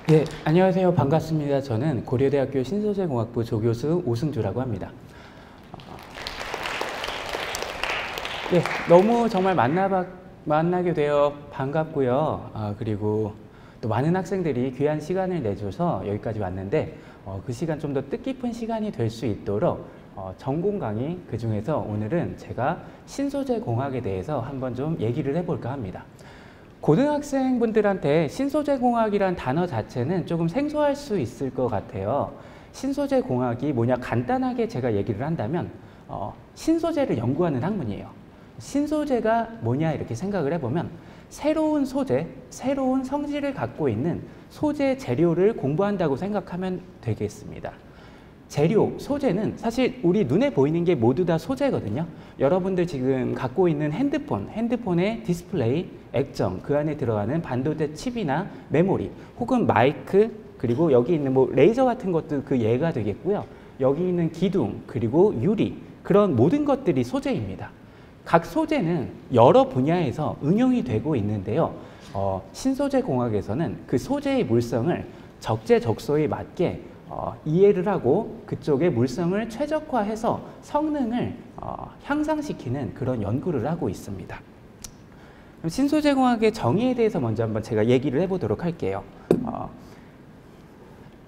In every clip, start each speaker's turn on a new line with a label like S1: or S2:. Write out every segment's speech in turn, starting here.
S1: 네, 안녕하세요. 반갑습니다. 저는 고려대학교 신소재공학부 조교수 오승주라고 합니다. 네, 너무 정말 만나게 되어 반갑고요. 그리고 또 많은 학생들이 귀한 시간을 내줘서 여기까지 왔는데 그 시간 좀 더 뜻깊은 시간이 될 수 있도록 전공 강의 그 중에서 오늘은 제가 신소재공학에 대해서 한번 좀 얘기를 해볼까 합니다. 고등학생분들한테 신소재공학이란 단어 자체는 조금 생소할 수 있을 것 같아요. 신소재공학이 뭐냐 간단하게 제가 얘기를 한다면 신소재를 연구하는 학문이에요. 신소재가 뭐냐 이렇게 생각을 해보면 새로운 소재, 새로운 성질을 갖고 있는 소재 재료를 공부한다고 생각하면 되겠습니다. 재료, 소재는 사실 우리 눈에 보이는 게 모두 다 소재거든요. 여러분들 지금 갖고 있는 핸드폰의 디스플레이, 액정, 그 안에 들어가는 반도체 칩이나 메모리, 혹은 마이크, 그리고 여기 있는 뭐 레이저 같은 것도 그 예가 되겠고요. 여기 있는 기둥, 그리고 유리, 그런 모든 것들이 소재입니다. 각 소재는 여러 분야에서 응용이 되고 있는데요. 신소재 공학에서는 그 소재의 물성을 적재적소에 맞게 이해를 하고 그쪽의 물성을 최적화해서 성능을 향상시키는 그런 연구를 하고 있습니다. 그럼 신소재공학의 정의에 대해서 먼저 한번 제가 얘기를 해보도록 할게요.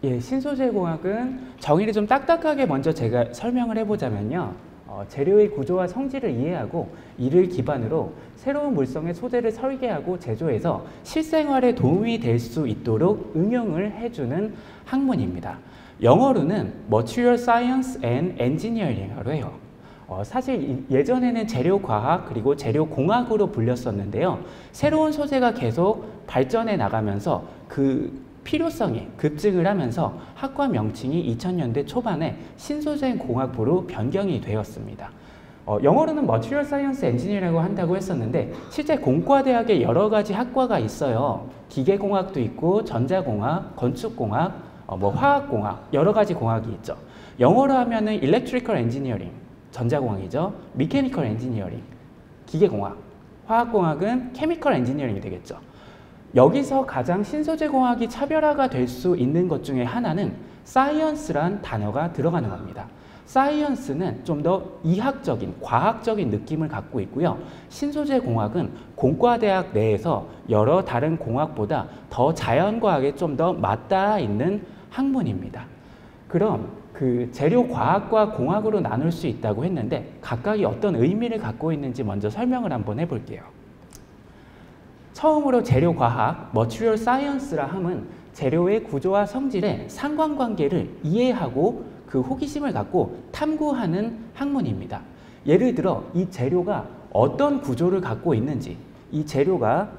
S1: 신소재공학은 정의를 좀 딱딱하게 먼저 제가 설명을 해보자면요. 재료의 구조와 성질을 이해하고 이를 기반으로 새로운 물성의 소재를 설계하고 제조해서 실생활에 도움이 될 수 있도록 응용을 해주는 학문입니다. 영어로는 Material Science and Engineering이라고 해요. 사실 예전에는 재료과학 그리고 재료공학으로 불렸었는데요. 새로운 소재가 계속 발전해 나가면서 그 필요성이 급증을 하면서 학과 명칭이 2000년대 초반에 신소재공학부로 변경이 되었습니다. 영어로는 Material Science Engineering이라고 한다고 했었는데 실제 공과대학에 여러 가지 학과가 있어요. 기계공학도 있고 전자공학, 건축공학, 화학공학, 여러 가지 공학이 있죠. 영어로 하면은 Electrical Engineering, 전자공학이죠. Mechanical Engineering, 기계공학, 화학공학은 Chemical Engineering이 되겠죠. 여기서 가장 신소재공학이 차별화가 될 수 있는 것 중에 하나는 사이언스란 단어가 들어가는 겁니다. 사이언스는 좀 더 이학적인, 과학적인 느낌을 갖고 있고요. 신소재공학은 공과대학 내에서 여러 다른 공학보다 더 자연과학에 좀 더 맞닿아 있는 학문입니다. 그럼 그 재료과학과 공학으로 나눌 수 있다고 했는데 각각이 어떤 의미를 갖고 있는지 먼저 설명을 한번 해볼게요. 처음으로 재료과학, Material Science라 함은 재료의 구조와 성질의 상관관계를 이해하고 그 호기심을 갖고 탐구하는 학문입니다. 예를 들어 이 재료가 어떤 구조를 갖고 있는지, 이 재료가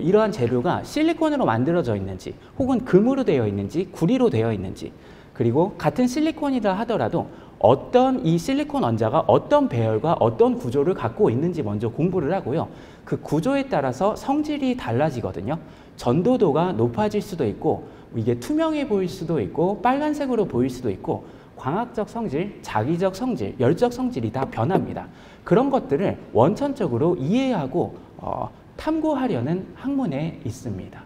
S1: 이러한 재료가 실리콘으로 만들어져 있는지 혹은 금으로 되어 있는지 구리로 되어 있는지, 그리고 같은 실리콘이라 하더라도 어떤 이 실리콘 원자가 어떤 배열과 어떤 구조를 갖고 있는지 먼저 공부를 하고요. 그 구조에 따라서 성질이 달라지거든요. 전도도가 높아질 수도 있고 이게 투명해 보일 수도 있고 빨간색으로 보일 수도 있고 광학적 성질, 자기적 성질, 열적 성질이 다 변합니다. 그런 것들을 원천적으로 이해하고 탐구하려는 학문에 있습니다.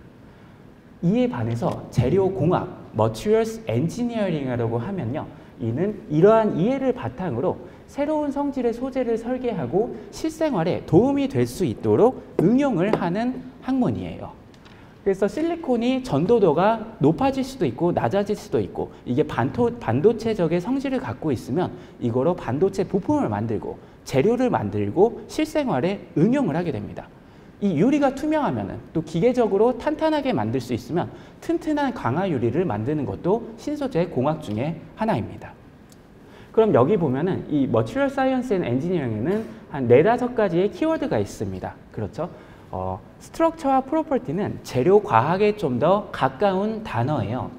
S1: 이에 반해서 재료공학, Materials Engineering이라고 하면요. 이는 이러한 이해를 바탕으로 새로운 성질의 소재를 설계하고 실생활에 도움이 될 수 있도록 응용을 하는 학문이에요. 그래서 실리콘이 전도도가 높아질 수도 있고 낮아질 수도 있고 이게 반도체적의 성질을 갖고 있으면 이거로 반도체 부품을 만들고 재료를 만들고 실생활에 응용을 하게 됩니다. 이 유리가 투명하면 또 기계적으로 탄탄하게 만들 수 있으면 튼튼한 강화 유리를 만드는 것도 신소재 공학 중에 하나입니다. 그럼 여기 보면은 이 Material Science and Engineering에는 한 4-5가지의 키워드가 있습니다. 그렇죠? 스트럭처와 프로퍼티는 재료 과학에 좀 더 가까운 단어예요.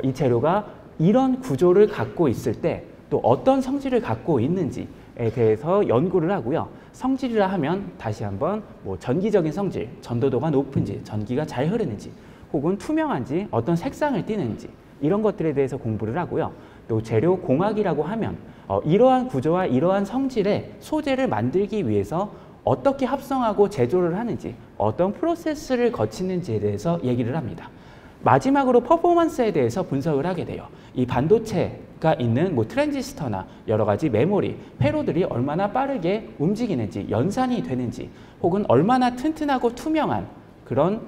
S1: 이 재료가 이런 구조를 갖고 있을 때 또 어떤 성질을 갖고 있는지에 대해서 연구를 하고요. 성질이라 하면 다시 한번 전기적인 성질, 전도도가 높은지, 전기가 잘 흐르는지, 혹은 투명한지, 어떤 색상을 띠는지 이런 것들에 대해서 공부를 하고요. 또 재료 공학이라고 하면 이러한 구조와 이러한 성질의 소재를 만들기 위해서 어떻게 합성하고 제조를 하는지, 어떤 프로세스를 거치는지에 대해서 얘기를 합니다. 마지막으로 퍼포먼스에 대해서 분석을 하게 돼요. 이 반도체가 있는 뭐 트랜지스터나 여러 가지 메모리, 회로들이 얼마나 빠르게 움직이는지, 연산이 되는지, 혹은 얼마나 튼튼하고 투명한 그런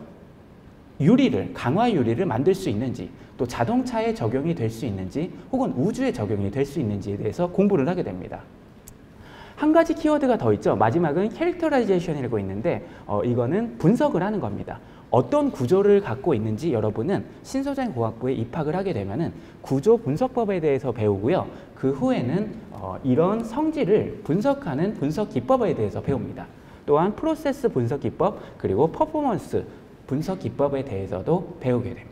S1: 유리를, 강화 유리를 만들 수 있는지, 또 자동차에 적용이 될 수 있는지, 혹은 우주에 적용이 될 수 있는지에 대해서 공부를 하게 됩니다. 한 가지 키워드가 더 있죠. 마지막은 캐릭터라이제이션이라고 있는데 이거는 분석을 하는 겁니다. 어떤 구조를 갖고 있는지 여러분은 신소재공학부에 입학을 하게 되면은 구조 분석법에 대해서 배우고요. 그 후에는 이런 성질을 분석하는 분석 기법에 대해서 배웁니다. 또한 프로세스 분석 기법 그리고 퍼포먼스 분석 기법에 대해서도 배우게 됩니다.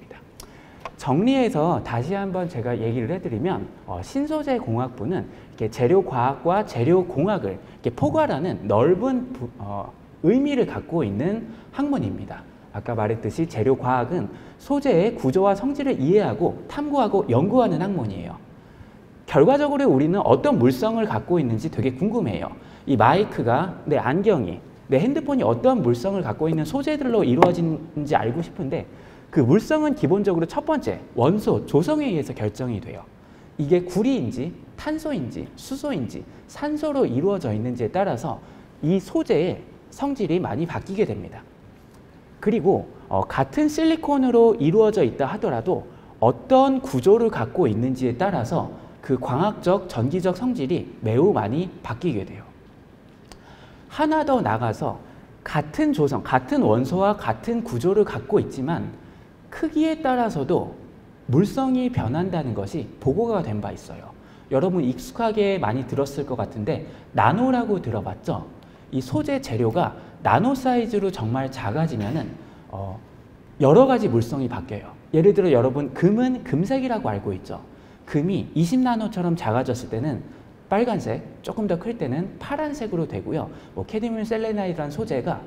S1: 정리해서 다시 한번 제가 얘기를 해드리면 신소재공학부는 이렇게 재료과학과 재료공학을 이렇게 포괄하는 넓은 의미를 갖고 있는 학문입니다. 아까 말했듯이 재료과학은 소재의 구조와 성질을 이해하고 탐구하고 연구하는 학문이에요. 결과적으로 우리는 어떤 물성을 갖고 있는지 되게 궁금해요. 이 마이크가, 내 안경이, 내 핸드폰이 어떤 물성을 갖고 있는 소재들로 이루어진지 알고 싶은데 그 물성은 기본적으로 첫 번째, 원소, 조성에 의해서 결정이 돼요. 이게 구리인지, 탄소인지, 수소인지, 산소로 이루어져 있는지에 따라서 이 소재의 성질이 많이 바뀌게 됩니다. 그리고 같은 실리콘으로 이루어져 있다 하더라도 어떤 구조를 갖고 있는지에 따라서 그 광학적, 전기적 성질이 매우 많이 바뀌게 돼요. 하나 더 나가서 같은 조성, 같은 원소와 같은 구조를 갖고 있지만 크기에 따라서도 물성이 변한다는 것이 보고가 된 바 있어요. 여러분 익숙하게 많이 들었을 것 같은데 나노라고 들어봤죠? 이 소재 재료가 나노 사이즈로 정말 작아지면은 여러 가지 물성이 바뀌어요. 예를 들어 여러분 금은 금색이라고 알고 있죠? 금이 20나노처럼 작아졌을 때는 빨간색, 조금 더 클 때는 파란색으로 되고요. 뭐 캐드뮴 셀레나이드라는 소재가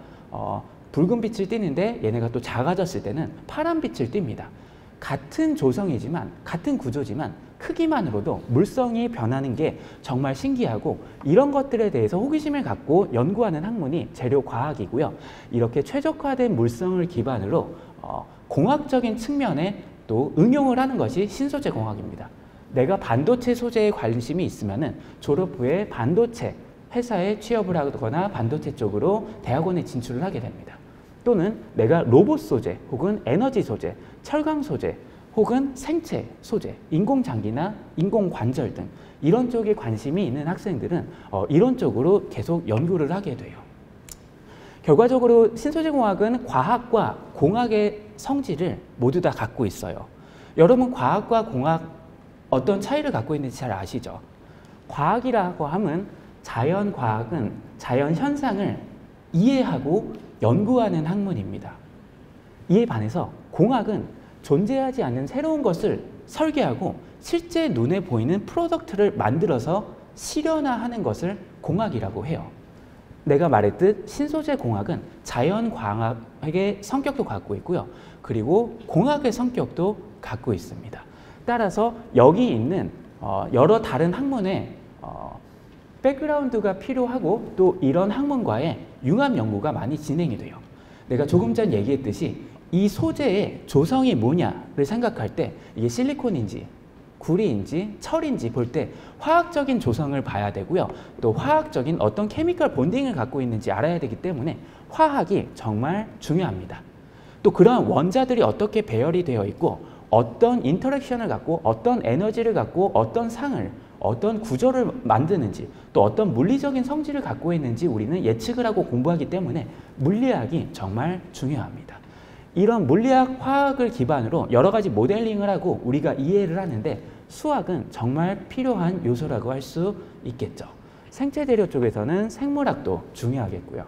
S1: 붉은 빛을 띠는데 얘네가 또 작아졌을 때는 파란 빛을 띱니다. 같은 조성이지만 같은 구조지만 크기만으로도 물성이 변하는 게 정말 신기하고 이런 것들에 대해서 호기심을 갖고 연구하는 학문이 재료과학이고요. 이렇게 최적화된 물성을 기반으로 공학적인 측면에 또 응용을 하는 것이 신소재공학입니다. 내가 반도체 소재에 관심이 있으면은 졸업 후에 반도체 회사에 취업을 하거나 반도체 쪽으로 대학원에 진출을 하게 됩니다. 또는 내가 로봇 소재 혹은 에너지 소재, 철강 소재 혹은 생체 소재, 인공장기나 인공관절 등 이런 쪽에 관심이 있는 학생들은 이런 쪽으로 계속 연구를 하게 돼요. 결과적으로 신소재공학은 과학과 공학의 성질을 모두 다 갖고 있어요. 여러분 과학과 공학 어떤 차이를 갖고 있는지 잘 아시죠? 과학이라고 하면 자연과학은 자연 현상을 이해하고 연구하는 학문입니다. 이에 반해서 공학은 존재하지 않는 새로운 것을 설계하고 실제 눈에 보이는 프로덕트를 만들어서 실현화하는 것을 공학이라고 해요. 내가 말했듯 신소재 공학은 자연과학의 성격도 갖고 있고요. 그리고 공학의 성격도 갖고 있습니다. 따라서 여기 있는 여러 다른 학문의 백그라운드가 필요하고 또 이런 학문과의 융합 연구가 많이 진행이 돼요. 내가 조금 전 얘기했듯이 이 소재의 조성이 뭐냐를 생각할 때 이게 실리콘인지 구리인지 철인지 볼 때 화학적인 조성을 봐야 되고요. 또 화학적인 어떤 케미컬 본딩을 갖고 있는지 알아야 되기 때문에 화학이 정말 중요합니다. 또 그런 원자들이 어떻게 배열이 되어 있고 어떤 인터랙션을 갖고 어떤 에너지를 갖고 어떤 상을 어떤 구조를 만드는지 또 어떤 물리적인 성질을 갖고 있는지 우리는 예측을 하고 공부하기 때문에 물리학이 정말 중요합니다. 이런 물리학, 화학을 기반으로 여러 가지 모델링을 하고 우리가 이해를 하는데 수학은 정말 필요한 요소라고 할 수 있겠죠. 생체재료 쪽에서는 생물학도 중요하겠고요.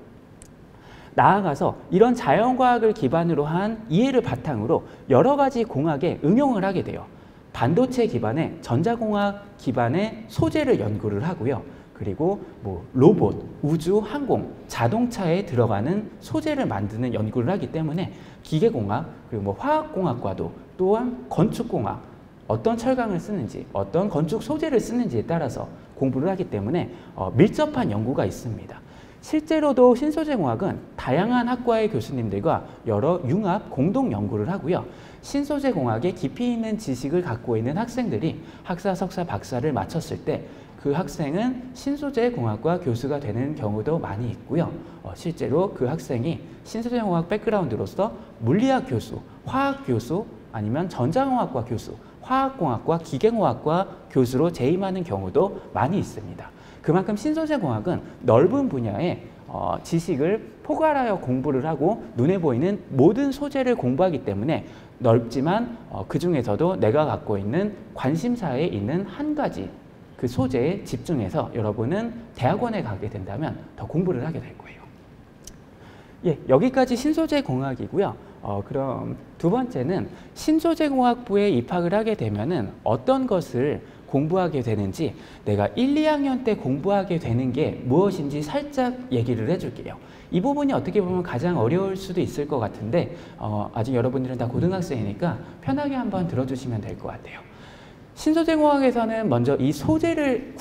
S1: 나아가서 이런 자연과학을 기반으로 한 이해를 바탕으로 여러 가지 공학에 응용을 하게 돼요. 반도체 기반의 전자공학 기반의 소재를 연구를 하고요. 그리고 뭐 로봇, 우주, 항공, 자동차에 들어가는 소재를 만드는 연구를 하기 때문에 기계공학, 그리고 뭐 화학공학과도 또한 건축공학, 어떤 철강을 쓰는지, 어떤 건축 소재를 쓰는지에 따라서 공부를 하기 때문에 밀접한 연구가 있습니다. 실제로도 신소재공학은 다양한 학과의 교수님들과 여러 융합 공동 연구를 하고요. 신소재공학에 깊이 있는 지식을 갖고 있는 학생들이 학사, 석사, 박사를 마쳤을 때 그 학생은 신소재공학과 교수가 되는 경우도 많이 있고요. 실제로 그 학생이 신소재공학 백그라운드로서 물리학 교수, 화학 교수, 아니면 전자공학과 교수, 화학공학과 기계공학과 교수로 재임하는 경우도 많이 있습니다. 그만큼 신소재공학은 넓은 분야의 지식을 포괄하여 공부를 하고 눈에 보이는 모든 소재를 공부하기 때문에 넓지만 그 중에서도 내가 갖고 있는 관심사에 있는 한 가지 그 소재에 집중해서 여러분은 대학원에 가게 된다면 더 공부를 하게 될 거예요. 예, 여기까지 신소재공학이고요. 그럼 두 번째는 신소재공학부에 입학을 하게 되면은 어떤 것을 공부하게 되는지 내가 1, 2학년 때 공부하게 되는 게 무엇인지 살짝 얘기를 해줄게요. 이 부분이 어떻게 보면 가장 어려울 수도 있을 것 같은데 아직 여러분들은 다 고등학생이니까 편하게 한번 들어주시면 될 것 같아요. 신소재공학에서는 먼저 이 소재를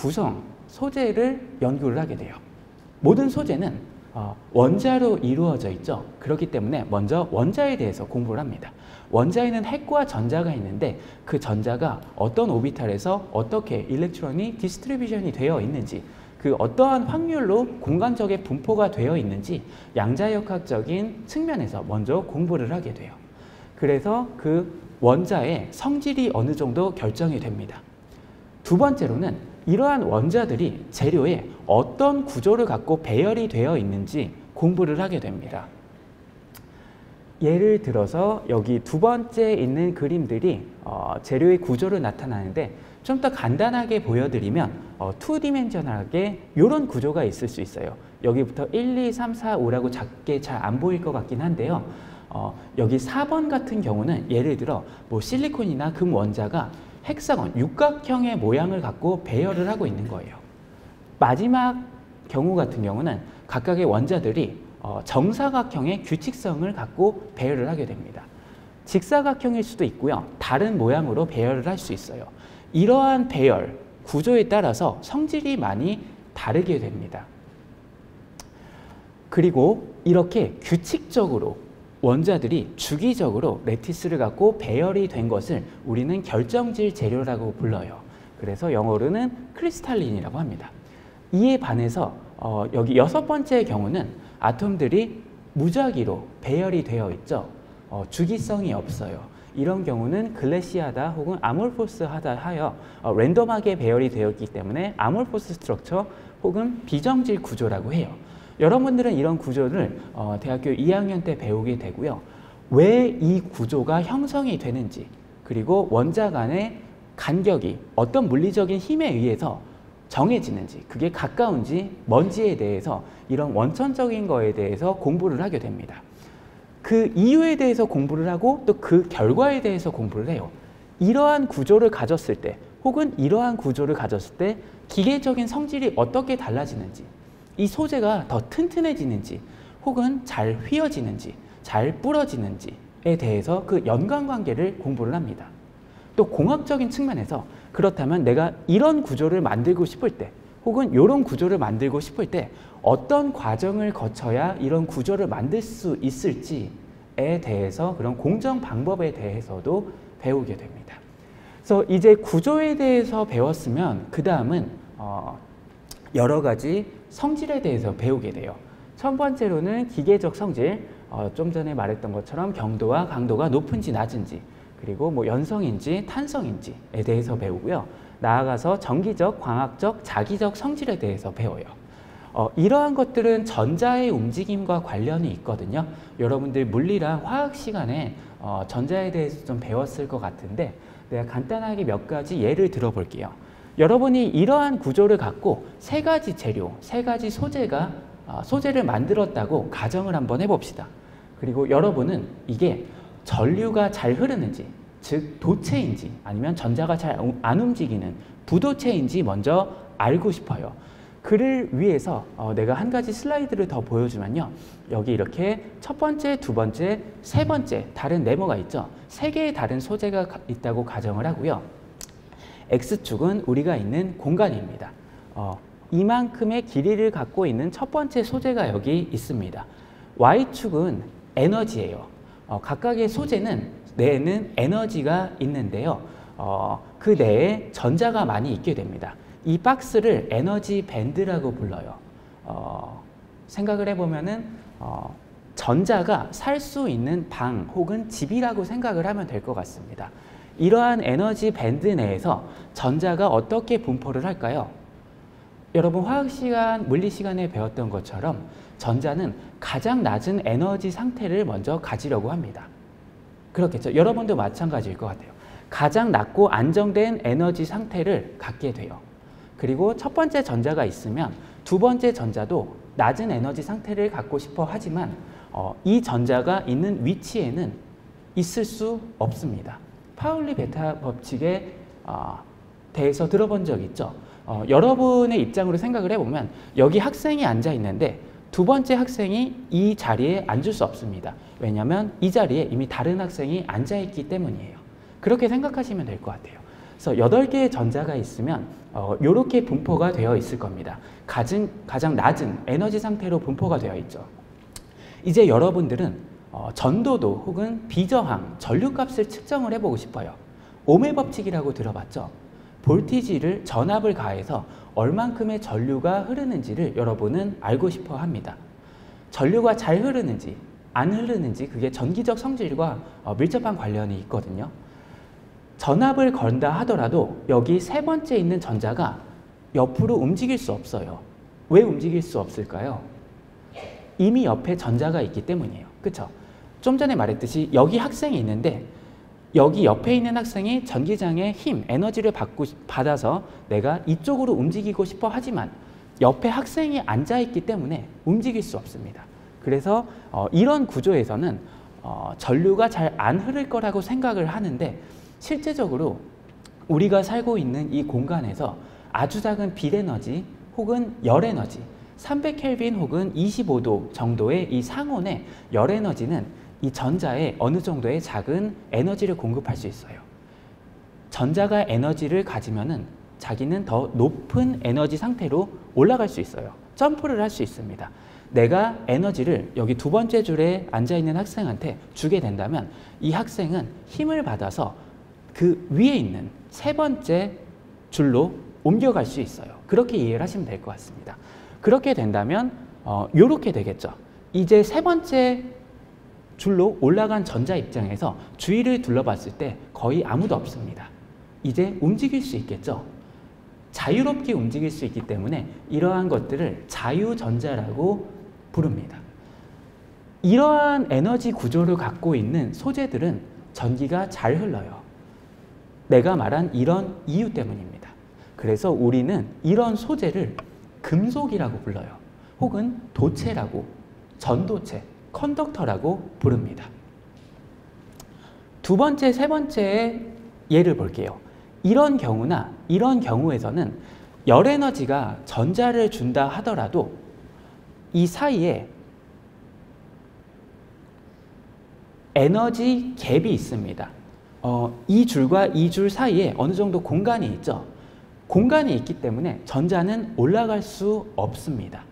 S1: 연구를 하게 돼요. 모든 소재는 원자로 이루어져 있죠. 그렇기 때문에 먼저 원자에 대해서 공부를 합니다. 원자에는 핵과 전자가 있는데 그 전자가 어떤 오비탈에서 어떻게 일렉트론이 디스트리뷰션이 되어 있는지, 그 어떠한 확률로 공간적인 분포가 되어 있는지 양자역학적인 측면에서 먼저 공부를 하게 돼요. 그래서 그 원자의 성질이 어느 정도 결정이 됩니다. 두 번째로는 이러한 원자들이 재료에 어떤 구조를 갖고 배열이 되어 있는지 공부를 하게 됩니다. 예를 들어서 여기 두 번째 있는 그림들이 재료의 구조를 나타나는데 좀 더 간단하게 보여드리면 2디멘셔널하게 이런 구조가 있을 수 있어요. 여기부터 1, 2, 3, 4, 5라고 작게 잘 안 보일 것 같긴 한데요. 여기 4번 같은 경우는 예를 들어 뭐 실리콘이나 금 원자가 헥사건, 육각형의 모양을 갖고 배열을 하고 있는 거예요. 마지막 경우 같은 경우는 각각의 원자들이 정사각형의 규칙성을 갖고 배열을 하게 됩니다. 직사각형일 수도 있고요. 다른 모양으로 배열을 할 수 있어요. 이러한 배열, 구조에 따라서 성질이 많이 다르게 됩니다. 그리고 이렇게 규칙적으로 원자들이 주기적으로 레티스를 갖고 배열이 된 것을 우리는 결정질 재료라고 불러요. 그래서 영어로는 크리스탈린이라고 합니다. 이에 반해서 여기 6번째의 경우는 아톰들이 무작위로 배열이 되어 있죠. 주기성이 없어요. 이런 경우는 글래시하다 혹은 아몰포스하다 하여 랜덤하게 배열이 되었기 때문에 아몰포스 스트럭처 혹은 비정질 구조라고 해요. 여러분들은 이런 구조를 대학교 2학년 때 배우게 되고요. 왜 이 구조가 형성이 되는지, 그리고 원자 간의 간격이 어떤 물리적인 힘에 의해서 정해지는지, 그게 가까운지 먼지에 대해서 이런 원천적인 거에 대해서 공부를 하게 됩니다. 그 이유에 대해서 공부를 하고 또 그 결과에 대해서 공부를 해요. 이러한 구조를 가졌을 때 혹은 이러한 구조를 가졌을 때 기계적인 성질이 어떻게 달라지는지, 이 소재가 더 튼튼해지는지 혹은 잘 휘어지는지 잘 부러지는지에 대해서 그 연관관계를 공부를 합니다. 또 공학적인 측면에서 그렇다면 내가 이런 구조를 만들고 싶을 때 혹은 이런 구조를 만들고 싶을 때 어떤 과정을 거쳐야 이런 구조를 만들 수 있을지에 대해서 그런 공정 방법에 대해서도 배우게 됩니다. 그래서 이제 구조에 대해서 배웠으면 그 다음은 여러 가지 성질에 대해서 배우게 돼요. 첫 번째로는 기계적 성질, 좀 전에 말했던 것처럼 경도와 강도가 높은지 낮은지, 그리고 뭐 연성인지 탄성인지에 대해서 배우고요. 나아가서 전기적, 광학적, 자기적 성질에 대해서 배워요. 이러한 것들은 전자의 움직임과 관련이 있거든요. 여러분들 물리랑 화학 시간에 전자에 대해서 좀 배웠을 것 같은데 내가 간단하게 몇 가지 예를 들어볼게요. 여러분이 이러한 구조를 갖고 세 가지 재료, 세 가지 소재를 만들었다고 가정을 한번 해봅시다. 그리고 여러분은 이게 전류가 잘 흐르는지, 즉 도체인지 아니면 전자가 잘 안 움직이는 부도체인지 먼저 알고 싶어요. 그를 위해서 내가 한 가지 슬라이드를 더 보여주면요. 여기 이렇게 첫 번째, 두 번째, 세 번째 다른 네모가 있죠. 세 개의 다른 소재가 있다고 가정을 하고요. X축은 우리가 있는 공간입니다. 이만큼의 길이를 갖고 있는 첫 번째 소재가 여기 있습니다. Y축은 에너지예요. 각각의 소재는 내에는 에너지가 있는데요. 그 내에 전자가 많이 있게 됩니다. 이 박스를 에너지 밴드라고 불러요. 생각을 해보면은 전자가 살 수 있는 방 혹은 집이라고 생각을 하면 될 것 같습니다. 이러한 에너지 밴드 내에서 전자가 어떻게 분포를 할까요? 여러분 화학시간, 물리시간에 배웠던 것처럼 전자는 가장 낮은 에너지 상태를 먼저 가지려고 합니다. 그렇겠죠? 여러분도 마찬가지일 것 같아요. 가장 낮고 안정된 에너지 상태를 갖게 돼요. 그리고 첫 번째 전자가 있으면 두 번째 전자도 낮은 에너지 상태를 갖고 싶어 하지만 이 전자가 있는 위치에는 있을 수 없습니다. 파울리 베타 법칙에 대해서 들어본 적 있죠? 여러분의 입장으로 생각을 해보면 여기 학생이 앉아 있는데 두 번째 학생이 이 자리에 앉을 수 없습니다. 왜냐하면 이 자리에 이미 다른 학생이 앉아 있기 때문이에요. 그렇게 생각하시면 될 것 같아요. 그래서 8개의 전자가 있으면 이렇게 분포가 되어 있을 겁니다. 가장 낮은 에너지 상태로 분포가 되어 있죠. 이제 여러분들은 전도도 혹은 비저항, 전류값을 측정을 해보고 싶어요. 옴의 법칙이라고 들어봤죠? 볼티지를 전압을 가해서 얼만큼의 전류가 흐르는지를 여러분은 알고 싶어 합니다. 전류가 잘 흐르는지 안 흐르는지 그게 전기적 성질과 밀접한 관련이 있거든요. 전압을 건다 하더라도 여기 세 번째 있는 전자가 옆으로 움직일 수 없어요. 왜 움직일 수 없을까요? 이미 옆에 전자가 있기 때문이에요. 그쵸? 좀 전에 말했듯이 여기 학생이 있는데 여기 옆에 있는 학생이 전기장의 힘, 에너지를 받아서 내가 이쪽으로 움직이고 싶어 하지만 옆에 학생이 앉아있기 때문에 움직일 수 없습니다. 그래서 이런 구조에서는 전류가 잘 안 흐를 거라고 생각을 하는데 실제적으로 우리가 살고 있는 이 공간에서 아주 작은 빛 에너지 혹은 열 에너지 300켈빈 혹은 25도 정도의 이 상온의 열 에너지는 이 전자에 어느 정도의 작은 에너지를 공급할 수 있어요. 전자가 에너지를 가지면은 자기는 더 높은 에너지 상태로 올라갈 수 있어요. 점프를 할 수 있습니다. 내가 에너지를 여기 두 번째 줄에 앉아있는 학생한테 주게 된다면 이 학생은 힘을 받아서 그 위에 있는 세 번째 줄로 옮겨갈 수 있어요. 그렇게 이해를 하시면 될 것 같습니다. 그렇게 된다면 이렇게 되겠죠. 이제 세 번째 줄로 올라간 전자 입장에서 주위를 둘러봤을 때 거의 아무도 없습니다. 이제 움직일 수 있겠죠. 자유롭게 움직일 수 있기 때문에 이러한 것들을 자유전자라고 부릅니다. 이러한 에너지 구조를 갖고 있는 소재들은 전기가 잘 흘러요. 내가 말한 이런 이유 때문입니다. 그래서 우리는 이런 소재를 금속이라고 불러요. 혹은 도체라고, 전도체, 컨덕터라고 부릅니다. 두 번째, 세 번째의 예를 볼게요. 이런 경우나 이런 경우에서는 열 에너지가 전자를 준다 하더라도 이 사이에 에너지 갭이 있습니다. 이 줄과 이 줄 사이에 어느 정도 공간이 있죠. 공간이 있기 때문에 전자는 올라갈 수 없습니다.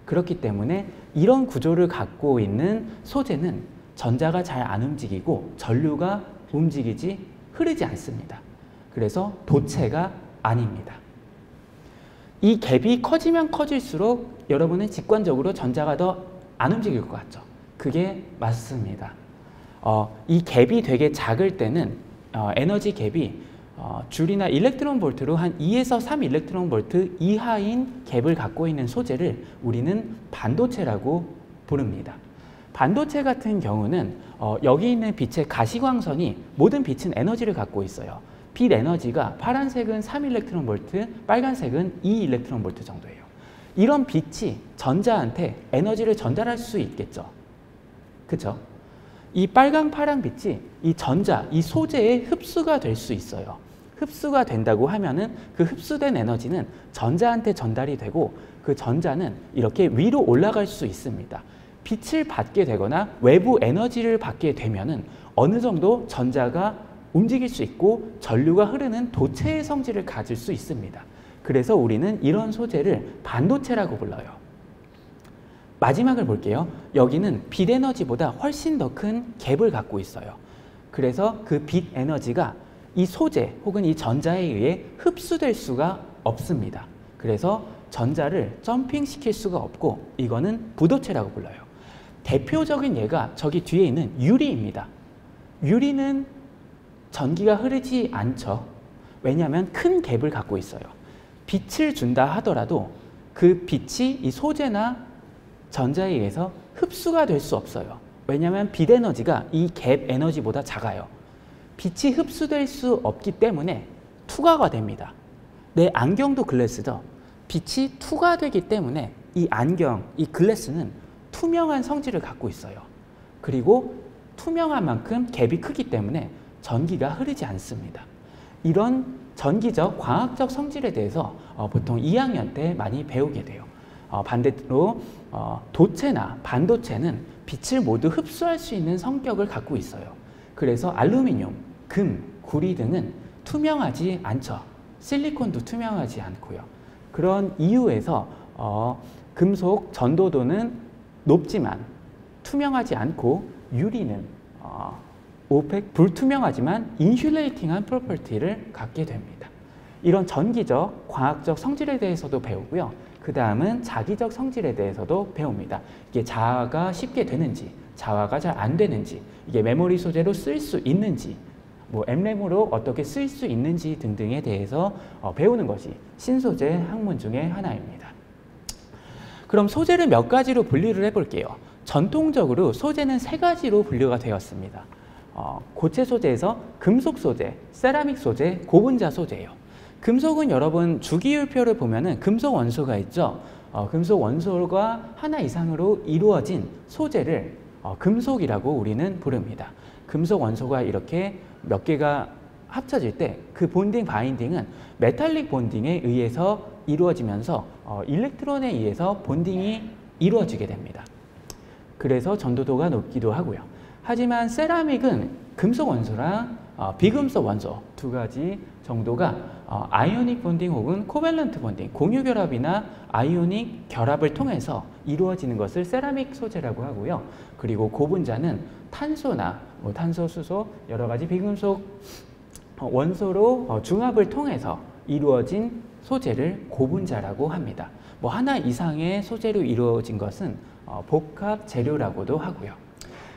S1: 그렇기 때문에 이런 구조를 갖고 있는 소재는 전자가 잘 안 움직이고 전류가 움직이지 흐르지 않습니다. 그래서 도체가 아닙니다. 이 갭이 커지면 커질수록 여러분은 직관적으로 전자가 더 안 움직일 것 같죠. 그게 맞습니다. 이 갭이 되게 작을 때는 에너지 갭이 줄이나 일렉트론 볼트로 한 2에서 3 일렉트론 볼트 이하인 갭을 갖고 있는 소재를 우리는 반도체라고 부릅니다. 반도체 같은 경우는 여기 있는 빛의 가시광선이 모든 빛은 에너지를 갖고 있어요. 빛 에너지가 파란색은 3 일렉트론 볼트, 빨간색은 2 일렉트론 볼트 정도예요. 이런 빛이 전자한테 에너지를 전달할 수 있겠죠. 그렇죠? 이 빨강, 파란 빛이 이 전자, 이 소재에 흡수가 될 수 있어요. 흡수가 된다고 하면은 그 흡수된 에너지는 전자한테 전달이 되고 그 전자는 이렇게 위로 올라갈 수 있습니다. 빛을 받게 되거나 외부 에너지를 받게 되면은 어느 정도 전자가 움직일 수 있고 전류가 흐르는 도체의 성질을 가질 수 있습니다. 그래서 우리는 이런 소재를 반도체라고 불러요. 마지막을 볼게요. 여기는 빛 에너지보다 훨씬 더 큰 갭을 갖고 있어요. 그래서 그 빛 에너지가 이 소재 혹은 이 전자에 의해 흡수될 수가 없습니다. 그래서 전자를 점핑시킬 수가 없고 이거는 부도체라고 불러요. 대표적인 예가 저기 뒤에 있는 유리입니다. 유리는 전기가 흐르지 않죠. 왜냐하면 큰 갭을 갖고 있어요. 빛을 준다 하더라도 그 빛이 이 소재나 전자에 의해서 흡수가 될 수 없어요. 왜냐하면 빛 에너지가 이 갭 에너지보다 작아요. 빛이 흡수될 수 없기 때문에 투과가 됩니다. 내 안경도 글래스죠. 빛이 투과되기 때문에 이 안경, 이 글래스는 투명한 성질을 갖고 있어요. 그리고 투명한 만큼 갭이 크기 때문에 전기가 흐르지 않습니다. 이런 전기적, 광학적 성질에 대해서 보통 2학년 때 많이 배우게 돼요. 반대로 도체나 반도체는 빛을 모두 흡수할 수 있는 성격을 갖고 있어요. 그래서 알루미늄, 금, 구리 등은 투명하지 않죠. 실리콘도 투명하지 않고요. 그런 이유에서 금속 전도도는 높지만 투명하지 않고 유리는 오펙, 불투명하지만 인슐레이팅한 프로퍼티를 갖게 됩니다. 이런 전기적, 광학적 성질에 대해서도 배우고요. 그 다음은 자기적 성질에 대해서도 배웁니다. 이게 자화가 쉽게 되는지, 자화가 잘 안 되는지, 이게 메모리 소재로 쓸 수 있는지, 뭐 M램으로 어떻게 쓸 수 있는지 등등에 대해서 배우는 것이 신소재 학문 중에 하나입니다. 그럼 소재를 몇 가지로 분류를 해볼게요. 전통적으로 소재는 3가지로 분류가 되었습니다. 고체 소재에서 금속 소재, 세라믹 소재, 고분자 소재예요. 금속은 여러분 주기율표를 보면은 금속 원소가 있죠. 금속 원소가 하나 이상으로 이루어진 소재를 금속이라고 우리는 부릅니다. 금속 원소가 이렇게 몇 개가 합쳐질 때 그 본딩, 바인딩은 메탈릭 본딩에 의해서 이루어지면서 일렉트론에 의해서 본딩이 이루어지게 됩니다. 그래서 전도도가 높기도 하고요. 하지만 세라믹은 금속 원소랑 비금속 원소 2가지 정도가 아이오닉 본딩 혹은 코밸런트 본딩, 공유 결합이나 아이오닉 결합을 통해서 이루어지는 것을 세라믹 소재라고 하고요. 그리고 고분자는 탄소나 탄소, 수소, 여러 가지 비금속 원소로 중합을 통해서 이루어진 소재를 고분자라고 합니다. 하나 이상의 소재로 이루어진 것은 복합 재료라고도 하고요.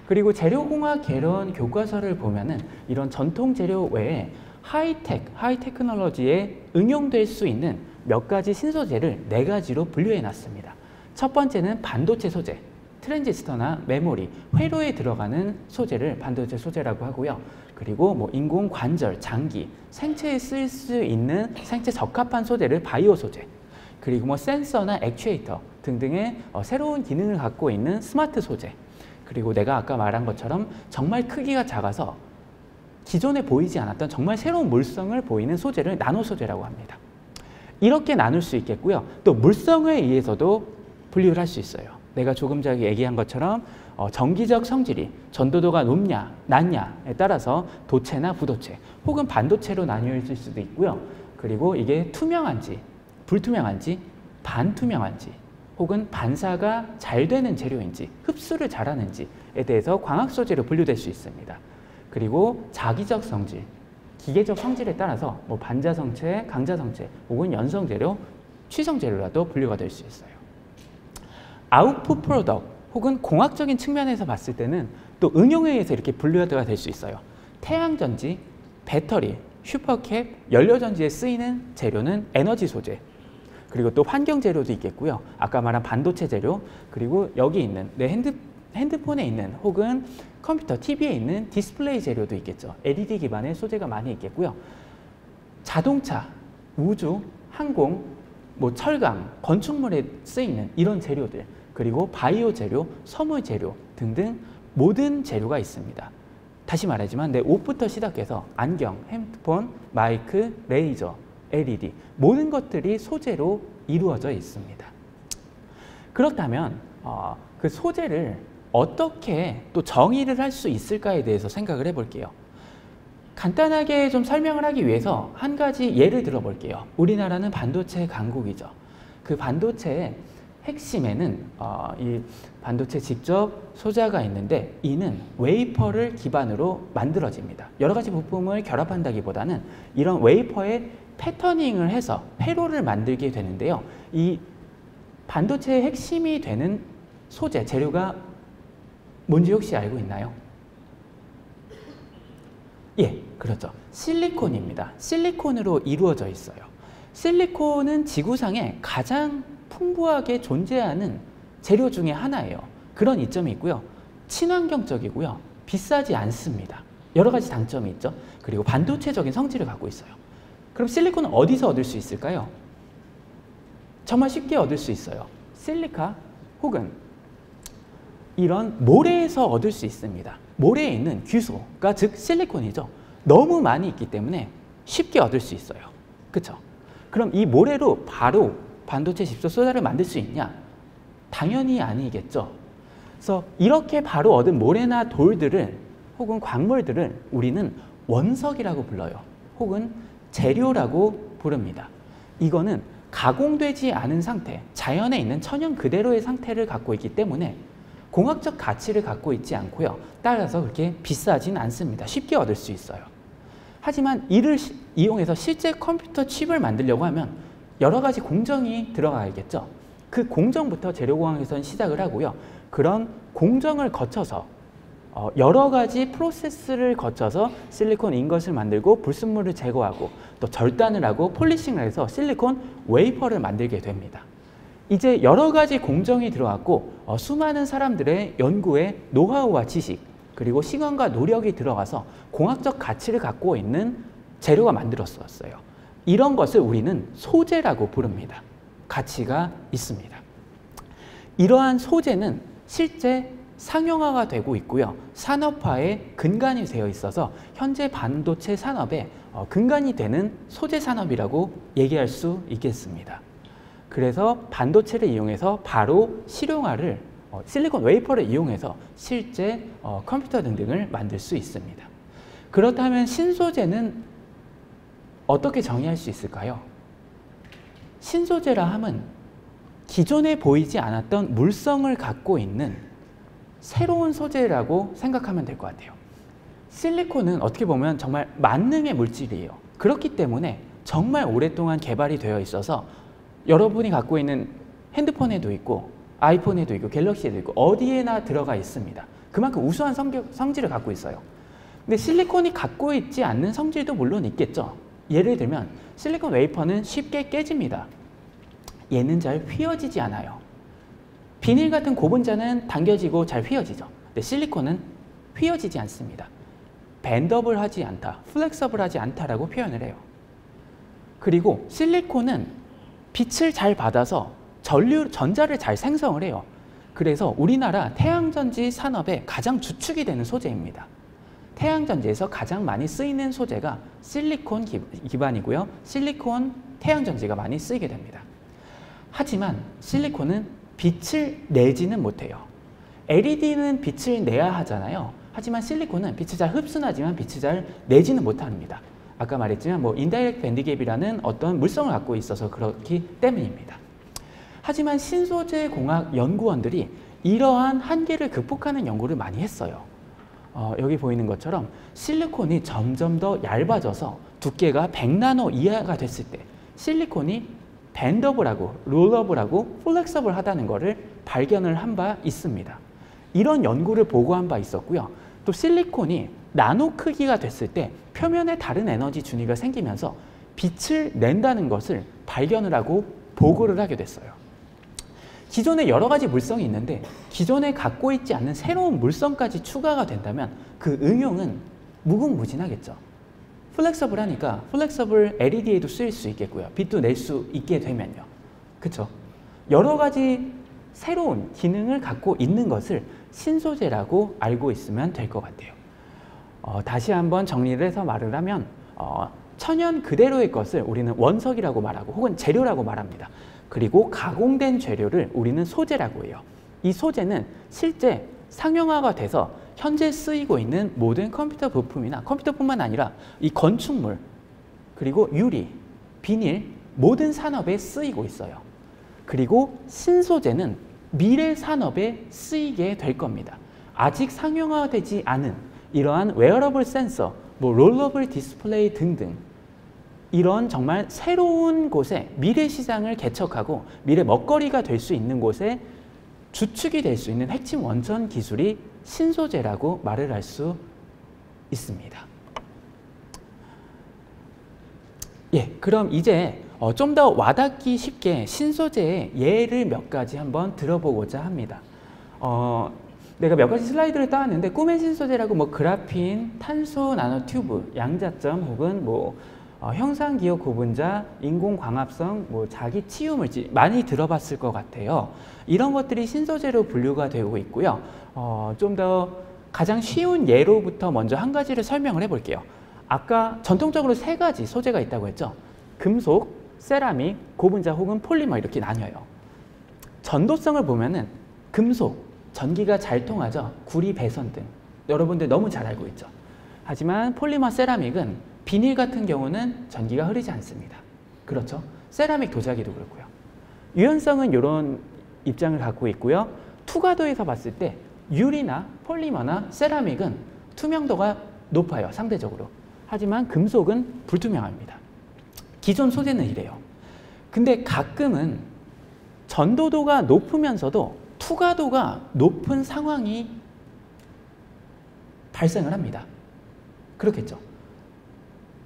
S1: 그리고 재료공학 개론 교과서를 보면은 이런 전통 재료 외에 하이테크놀로지에 응용될 수 있는 몇 가지 신소재를 4가지로 분류해 놨습니다. 첫 번째는 반도체 소재, 트랜지스터나 메모리, 회로에 들어가는 소재를 반도체 소재라고 하고요. 그리고 인공관절, 장기, 생체에 쓸 수 있는 생체 적합한 소재를 바이오 소재, 그리고 센서나 액추에이터 등등의 새로운 기능을 갖고 있는 스마트 소재, 그리고 내가 아까 말한 것처럼 정말 크기가 작아서 기존에 보이지 않았던 정말 새로운 물성을 보이는 소재를 나노 소재라고 합니다. 이렇게 나눌 수 있겠고요. 또 물성에 의해서도 분류를 할 수 있어요. 내가 조금 전에 얘기한 것처럼 전기적 성질이 전도도가 높냐 낮냐에 따라서 도체나 부도체 혹은 반도체로 나뉘어질 수도 있고요. 그리고 이게 투명한지 불투명한지 반투명한지 혹은 반사가 잘 되는 재료인지 흡수를 잘하는지에 대해서 광학 소재로 분류될 수 있습니다. 그리고 자기적 성질, 기계적 성질에 따라서 반자성체, 강자성체 혹은 연성재료, 취성재료라도 분류가 될 수 있어요. 아웃풋 프로덕트 혹은 공학적인 측면에서 봤을 때는 또 응용에 의해서 이렇게 분류가 될 수 있어요. 태양전지, 배터리, 슈퍼캡, 연료전지에 쓰이는 재료는 에너지 소재, 그리고 또 환경 재료도 있겠고요. 아까 말한 반도체 재료, 그리고 여기 있는 내 핸드폰에 있는 혹은 컴퓨터, TV에 있는 디스플레이 재료도 있겠죠. LED 기반의 소재가 많이 있겠고요. 자동차, 우주, 항공, 철강, 건축물에 쓰이는 이런 재료들, 그리고 바이오 재료, 섬유 재료 등등 모든 재료가 있습니다. 다시 말하지만 내 옷부터 시작해서 안경, 핸드폰, 마이크, 레이저, LED 모든 것들이 소재로 이루어져 있습니다. 그렇다면 그 소재를 어떻게 또 정의를 할 수 있을까에 대해서 생각을 해볼게요. 간단하게 좀 설명을 하기 위해서 한 가지 예를 들어 볼게요. 우리나라는 반도체 강국이죠. 그 반도체의 핵심에는 이 반도체 직접 소자가 있는데 이는 웨이퍼를 기반으로 만들어집니다. 여러 가지 부품을 결합한다기보다는 이런 웨이퍼에 패터닝을 해서 회로를 만들게 되는데요. 이 반도체의 핵심이 되는 소재, 재료가 뭔지 혹시 알고 있나요? 예, 그렇죠. 실리콘입니다. 실리콘으로 이루어져 있어요. 실리콘은 지구상에 가장 풍부하게 존재하는 재료 중에 하나예요. 그런 이점이 있고요. 친환경적이고요. 비싸지 않습니다. 여러 가지 장점이 있죠. 그리고 반도체적인 성질을 갖고 있어요. 그럼 실리콘은 어디서 얻을 수 있을까요? 정말 쉽게 얻을 수 있어요. 실리카 혹은 이런 모래에서 얻을 수 있습니다. 모래에 있는 규소가 즉 실리콘이죠. 너무 많이 있기 때문에 쉽게 얻을 수 있어요. 그렇죠? 그럼 이 모래로 바로 반도체 집속 소자를 만들 수 있냐? 당연히 아니겠죠. 그래서 이렇게 바로 얻은 모래나 돌들을 혹은 광물들을 우리는 원석이라고 불러요. 혹은 재료라고 부릅니다. 이거는 가공되지 않은 상태, 자연에 있는 천연 그대로의 상태를 갖고 있기 때문에 공학적 가치를 갖고 있지 않고요. 따라서 그렇게 비싸진 않습니다. 쉽게 얻을 수 있어요. 하지만 이를 이용해서 실제 컴퓨터 칩을 만들려고 하면 여러 가지 공정이 들어가야겠죠. 그 공정부터 재료공학에서는 시작을 하고요. 그런 공정을 거쳐서 여러 가지 프로세스를 거쳐서 실리콘 인것을 만들고 불순물을 제거하고 또 절단을 하고 폴리싱을 해서 실리콘 웨이퍼를 만들게 됩니다. 이제 여러 가지 공정이 들어갔고 수많은 사람들의 연구의 노하우와 지식 그리고 시간과 노력이 들어가서 공학적 가치를 갖고 있는 재료가 만들어졌어요. 이런 것을 우리는 소재라고 부릅니다. 가치가 있습니다. 이러한 소재는 실제 상용화가 되고 있고요. 산업화의 근간이 되어 있어서 현재 반도체 산업의 근간이 되는 소재 산업이라고 얘기할 수 있겠습니다. 그래서 반도체를 이용해서 바로 실용화를 실리콘 웨이퍼를 이용해서 실제 컴퓨터 등등을 만들 수 있습니다. 그렇다면 신소재는 어떻게 정의할 수 있을까요? 신소재라 함은 기존에 보이지 않았던 물성을 갖고 있는 새로운 소재라고 생각하면 될 것 같아요. 실리콘은 어떻게 보면 정말 만능의 물질이에요. 그렇기 때문에 정말 오랫동안 개발이 되어 있어서 여러분이 갖고 있는 핸드폰에도 있고 아이폰에도 있고 갤럭시에도 있고 어디에나 들어가 있습니다. 그만큼 우수한 성질을 갖고 있어요. 근데 실리콘이 갖고 있지 않는 성질도 물론 있겠죠. 예를 들면 실리콘 웨이퍼는 쉽게 깨집니다. 얘는 잘 휘어지지 않아요. 비닐 같은 고분자는 당겨지고 잘 휘어지죠. 근데 실리콘은 휘어지지 않습니다. 밴더블 하지 않다, 플렉서블 하지 않다라고 표현을 해요. 그리고 실리콘은 빛을 잘 받아서 전자를 잘 생성을 해요. 그래서 우리나라 태양전지 산업의 가장 주축이 되는 소재입니다. 태양전지에서 가장 많이 쓰이는 소재가 실리콘 기반이고요. 실리콘 태양전지가 많이 쓰이게 됩니다. 하지만 실리콘은 빛을 내지는 못해요. LED는 빛을 내야 하잖아요. 하지만 실리콘은 빛을 잘 흡수하지만 빛을 잘 내지는 못합니다. 아까 말했지만 인다이렉트 밴드갭이라는 어떤 물성을 갖고 있어서 그렇기 때문입니다. 하지만 신소재 공학 연구원들이 이러한 한계를 극복하는 연구를 많이 했어요. 여기 보이는 것처럼 실리콘이 점점 더 얇아져서 두께가 100나노 이하가 됐을 때 실리콘이 밴더블하고 롤러블하고 플렉서블하다는 것을 발견을 한 바 있습니다. 이런 연구를 보고한 바 있었고요. 또 실리콘이 나노 크기가 됐을 때 표면에 다른 에너지 준위가 생기면서 빛을 낸다는 것을 발견을 하고 보고를 하게 됐어요. 기존에 여러 가지 물성이 있는데 기존에 갖고 있지 않는 새로운 물성까지 추가가 된다면 그 응용은 무궁무진하겠죠. 플렉서블하니까 플렉서블 LED에도 쓰일 수 있겠고요. 빛도 낼 수 있게 되면요. 그렇죠? 여러 가지 새로운 기능을 갖고 있는 것을 신소재라고 알고 있으면 될 것 같아요. 다시 한번 정리를 해서 말을 하면 천연 그대로의 것을 우리는 원석이라고 말하고 혹은 재료라고 말합니다. 그리고 가공된 재료를 우리는 소재라고 해요. 이 소재는 실제 상용화가 돼서 현재 쓰이고 있는 모든 컴퓨터 부품이나 컴퓨터뿐만 아니라 이 건축물, 그리고 유리, 비닐, 모든 산업에 쓰이고 있어요. 그리고 신소재는 미래 산업에 쓰이게 될 겁니다. 아직 상용화되지 않은 이러한 웨어러블 센서, 뭐 롤러블 디스플레이 등등 이런 정말 새로운 곳에 미래 시장을 개척하고 미래 먹거리가 될 수 있는 곳에 주축이 될 수 있는 핵심 원천 기술이 신소재라고 말을 할 수 있습니다. 예, 그럼 이제 좀 더 와닿기 쉽게 신소재의 예를 몇 가지 한번 들어보고자 합니다. 내가 몇 가지 슬라이드를 따왔는데 꿈의 신소재라고 뭐 그라핀, 탄소 나노튜브, 양자점 혹은 뭐 형상기억 구분자, 인공광합성, 뭐 자기 치유물질 많이 들어봤을 것 같아요. 이런 것들이 신소재로 분류가 되고 있고요. 좀 더 가장 쉬운 예로부터 먼저 한 가지를 설명을 해볼게요. 아까 전통적으로 세 가지 소재가 있다고 했죠. 금속, 세라믹, 고분자 혹은 폴리머 이렇게 나뉘어요. 전도성을 보면은 금속, 전기가 잘 통하죠. 구리, 배선 등. 여러분들 너무 잘 알고 있죠. 하지만 폴리머, 세라믹은 비닐 같은 경우는 전기가 흐르지 않습니다. 그렇죠? 세라믹 도자기도 그렇고요. 유연성은 이런 입장을 갖고 있고요. 투과도에서 봤을 때 유리나 폴리머나 세라믹은 투명도가 높아요. 상대적으로. 하지만 금속은 불투명합니다. 기존 소재는 이래요. 근데 가끔은 전도도가 높으면서도 투과도가 높은 상황이 발생을 합니다. 그렇겠죠.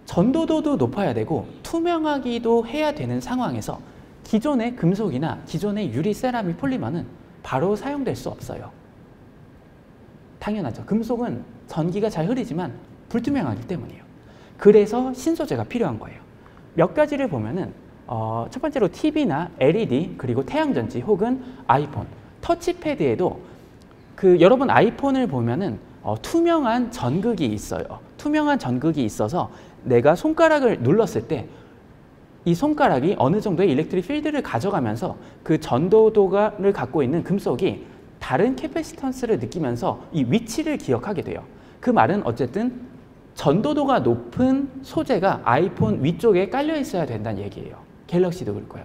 S1: 전도도도 높아야 되고 투명하기도 해야 되는 상황에서 기존의 금속이나 기존의 유리, 세라믹, 폴리머는 바로 사용될 수 없어요. 당연하죠. 금속은 전기가 잘 흐르지만 불투명하기 때문이에요. 그래서 신소재가 필요한 거예요. 몇 가지를 보면은 첫 번째로 TV나 LED 그리고 태양전지 혹은 아이폰, 터치패드에도 여러분 아이폰을 보면은 투명한 전극이 있어요. 투명한 전극이 있어서 내가 손가락을 눌렀을 때 이 손가락이 어느 정도의 일렉트릭 필드를 가져가면서 그 전도도를 갖고 있는 금속이 다른 캐패시턴스를 느끼면서 이 위치를 기억하게 돼요. 그 말은 어쨌든 전도도가 높은 소재가 아이폰 위쪽에 깔려 있어야 된다는 얘기예요. 갤럭시도 그렇고요.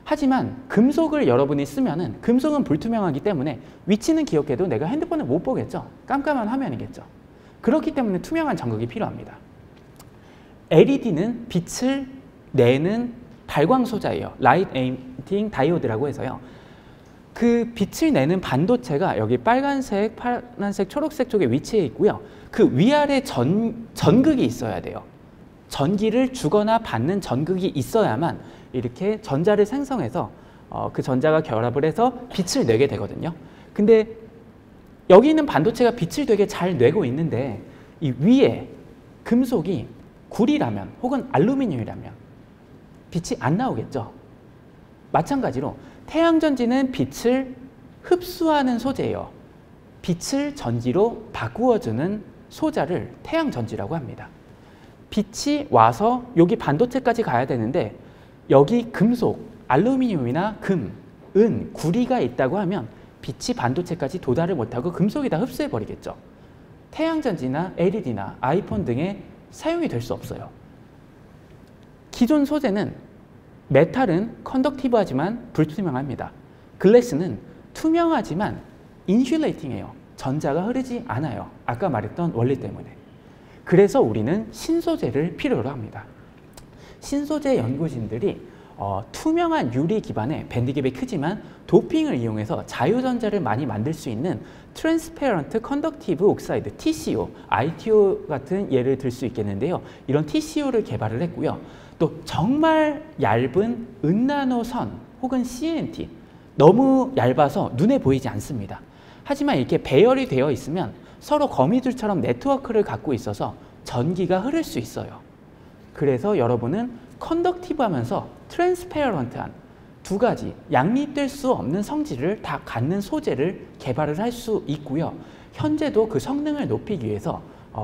S1: 하지만 금속을 여러분이 쓰면은 금속은 불투명하기 때문에 위치는 기억해도 내가 핸드폰을 못 보겠죠. 깜깜한 화면이겠죠. 그렇기 때문에 투명한 전극이 필요합니다. LED는 빛을 내는 발광 소자예요. 라이트 에미팅 다이오드라고 해서요. 그 빛을 내는 반도체가 여기 빨간색, 파란색, 초록색 쪽에 위치해 있고요. 그 위아래 전극이 있어야 돼요. 전기를 주거나 받는 전극이 있어야만 이렇게 전자를 생성해서 그 전자가 결합을 해서 빛을 내게 되거든요. 근데 여기 있는 반도체가 빛을 되게 잘 내고 있는데 이 위에 금속이 구리라면 혹은 알루미늄이라면 빛이 안 나오겠죠. 마찬가지로 태양전지는 빛을 흡수하는 소재예요. 빛을 전지로 바꾸어주는 소자를 태양전지라고 합니다. 빛이 와서 여기 반도체까지 가야 되는데 여기 금속, 알루미늄이나 금, 은, 구리가 있다고 하면 빛이 반도체까지 도달을 못하고 금속이 다 흡수해버리겠죠. 태양전지나 LED나 아이폰 등에 사용이 될 수 없어요. 기존 소재는 메탈은 컨덕티브하지만 불투명합니다. 글래스는 투명하지만 인슐레이팅해요. 전자가 흐르지 않아요. 아까 말했던 원리 때문에. 그래서 우리는 신소재를 필요로 합니다. 신소재 연구진들이 투명한 유리 기반의 밴드갭이 크지만 도핑을 이용해서 자유전자를 많이 만들 수 있는 트랜스페런트 컨덕티브 옥사이드 TCO, ITO 같은 예를 들 수 있겠는데요. 이런 TCO를 개발을 했고요. 또 정말 얇은 은나노선 혹은 CNT, 너무 얇아서 눈에 보이지 않습니다. 하지만 이렇게 배열이 되어 있으면 서로 거미줄처럼 네트워크를 갖고 있어서 전기가 흐를 수 있어요. 그래서 여러분은 컨덕티브하면서 트랜스페런트한 두 가지 양립될 수 없는 성질을 다 갖는 소재를 개발을 할 수 있고요. 현재도 그 성능을 높이기 위해서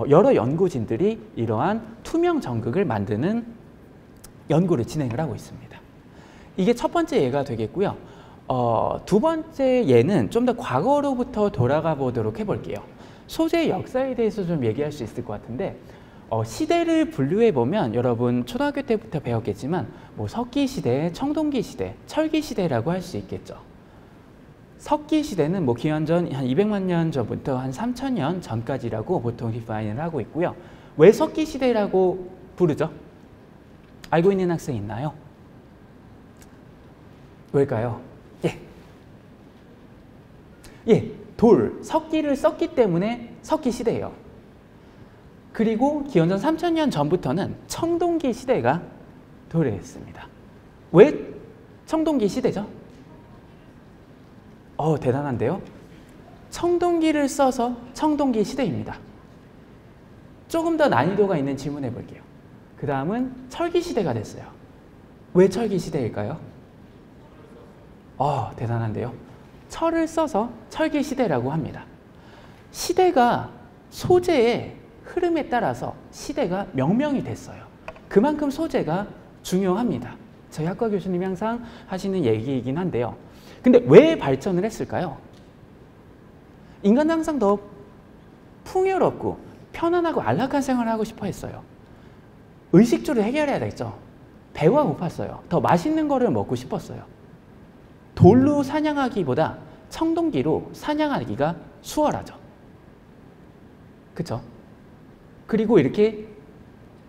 S1: 여러 연구진들이 이러한 투명 전극을 만드는 연구를 진행을 하고 있습니다. 이게 첫 번째 예가 되겠고요. 두 번째 예는 좀 더 과거로부터 돌아가 보도록 해볼게요. 소재의 역사에 대해서 좀 얘기할 수 있을 것 같은데 시대를 분류해 보면 여러분 초등학교 때부터 배웠겠지만 뭐 석기시대, 청동기시대, 철기시대라고 할 수 있겠죠. 석기시대는 뭐 기원전 한 200만 년 전부터 한 3000년 전까지라고 보통 디파인을 하고 있고요. 왜 석기시대라고 부르죠? 알고 있는 학생 있나요? 왜일까요? 석기를 썼기 때문에 석기시대예요. 그리고 기원전 3000년 전부터는 청동기 시대가 도래했습니다. 왜 청동기 시대죠? 대단한데요? 청동기를 써서 청동기 시대입니다. 조금 더 난이도가 있는 질문 해볼게요. 그 다음은 철기 시대가 됐어요. 왜 철기 시대일까요? 대단한데요? 철을 써서 철기 시대라고 합니다. 시대가 소재의 흐름에 따라서 시대가 명명이 됐어요. 그만큼 소재가 중요합니다. 저희 학과 교수님이 항상 하시는 얘기이긴 한데요. 근데 왜 발전을 했을까요? 인간은 항상 더 풍요롭고 편안하고 안락한 생활을 하고 싶어 했어요. 의식주를 해결해야 되겠죠. 배가 고팠어요. 더 맛있는 거를 먹고 싶었어요. 돌로 사냥하기보다 청동기로 사냥하기가 수월하죠. 그쵸? 그리고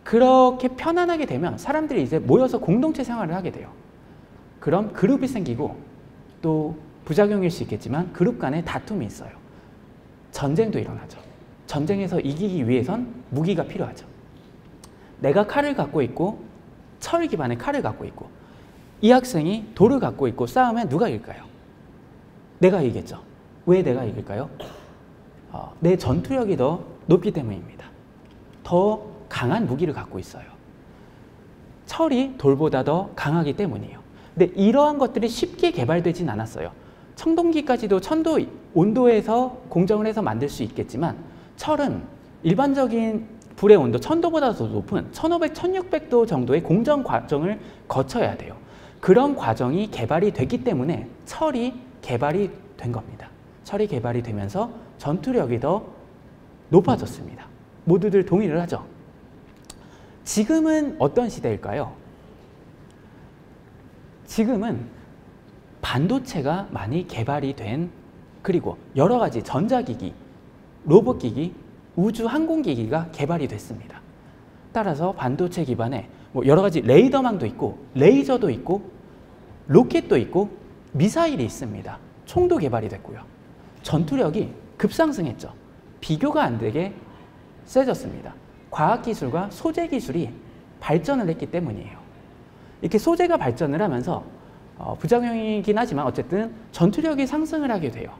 S1: 그렇게 편안하게 되면 사람들이 이제 모여서 공동체 생활을 하게 돼요. 그럼 그룹이 생기고 또 부작용일 수 있겠지만 그룹 간에 다툼이 있어요. 전쟁도 일어나죠. 전쟁에서 이기기 위해선 무기가 필요하죠. 내가 칼을 갖고 있고 철 기반의 칼을 갖고 있고 이 학생이 돌을 갖고 있고 싸우면 누가 이길까요? 내가 이기겠죠. 왜 내가 이길까요? 내 전투력이 더 높기 때문입니다. 더 강한 무기를 갖고 있어요. 철이 돌보다 더 강하기 때문이에요. 근데 이러한 것들이 쉽게 개발되진 않았어요. 청동기까지도 1000도 온도에서 공정을 해서 만들 수 있겠지만 철은 일반적인 불의 온도 1000도보다 더 높은 1500, 1600도 정도의 공정 과정을 거쳐야 돼요. 그런 과정이 개발이 됐기 때문에 철이 개발이 된 겁니다. 철이 개발이 되면서 전투력이 더 높아졌습니다. 모두들 동의를 하죠. 지금은 어떤 시대일까요? 지금은 반도체가 많이 개발이 된 그리고 여러 가지 전자기기, 로봇기기, 우주 항공기기가 개발이 됐습니다. 따라서 반도체 기반의 여러 가지 레이더망도 있고 레이저도 있고 로켓도 있고 미사일이 있습니다. 총도 개발이 됐고요. 전투력이 급상승했죠. 비교가 안 되게 세졌습니다. 과학기술과 소재기술이 발전을 했기 때문이에요. 이렇게 소재가 발전을 하면서 부작용이긴 하지만 어쨌든 전투력이 상승을 하게 돼요.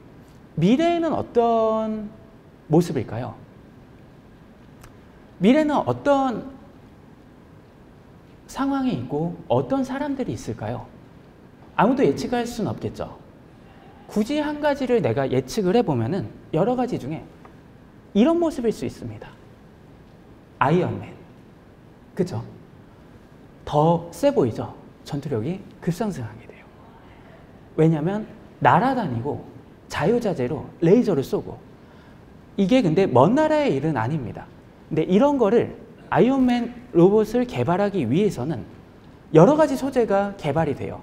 S1: 미래에는 어떤 모습일까요? 미래는 어떤 상황이 있고 어떤 사람들이 있을까요? 아무도 예측할 수는 없겠죠. 굳이 한 가지를 내가 예측을 해보면은 여러 가지 중에 이런 모습일 수 있습니다. 아이언맨. 그죠? 더 세 보이죠? 전투력이 급상승하게 돼요. 왜냐하면 날아다니고 자유자재로 레이저를 쏘고 이게 근데 먼 나라의 일은 아닙니다. 근데 이런 거를 아이언맨 로봇을 개발하기 위해서는 여러 가지 소재가 개발이 돼요.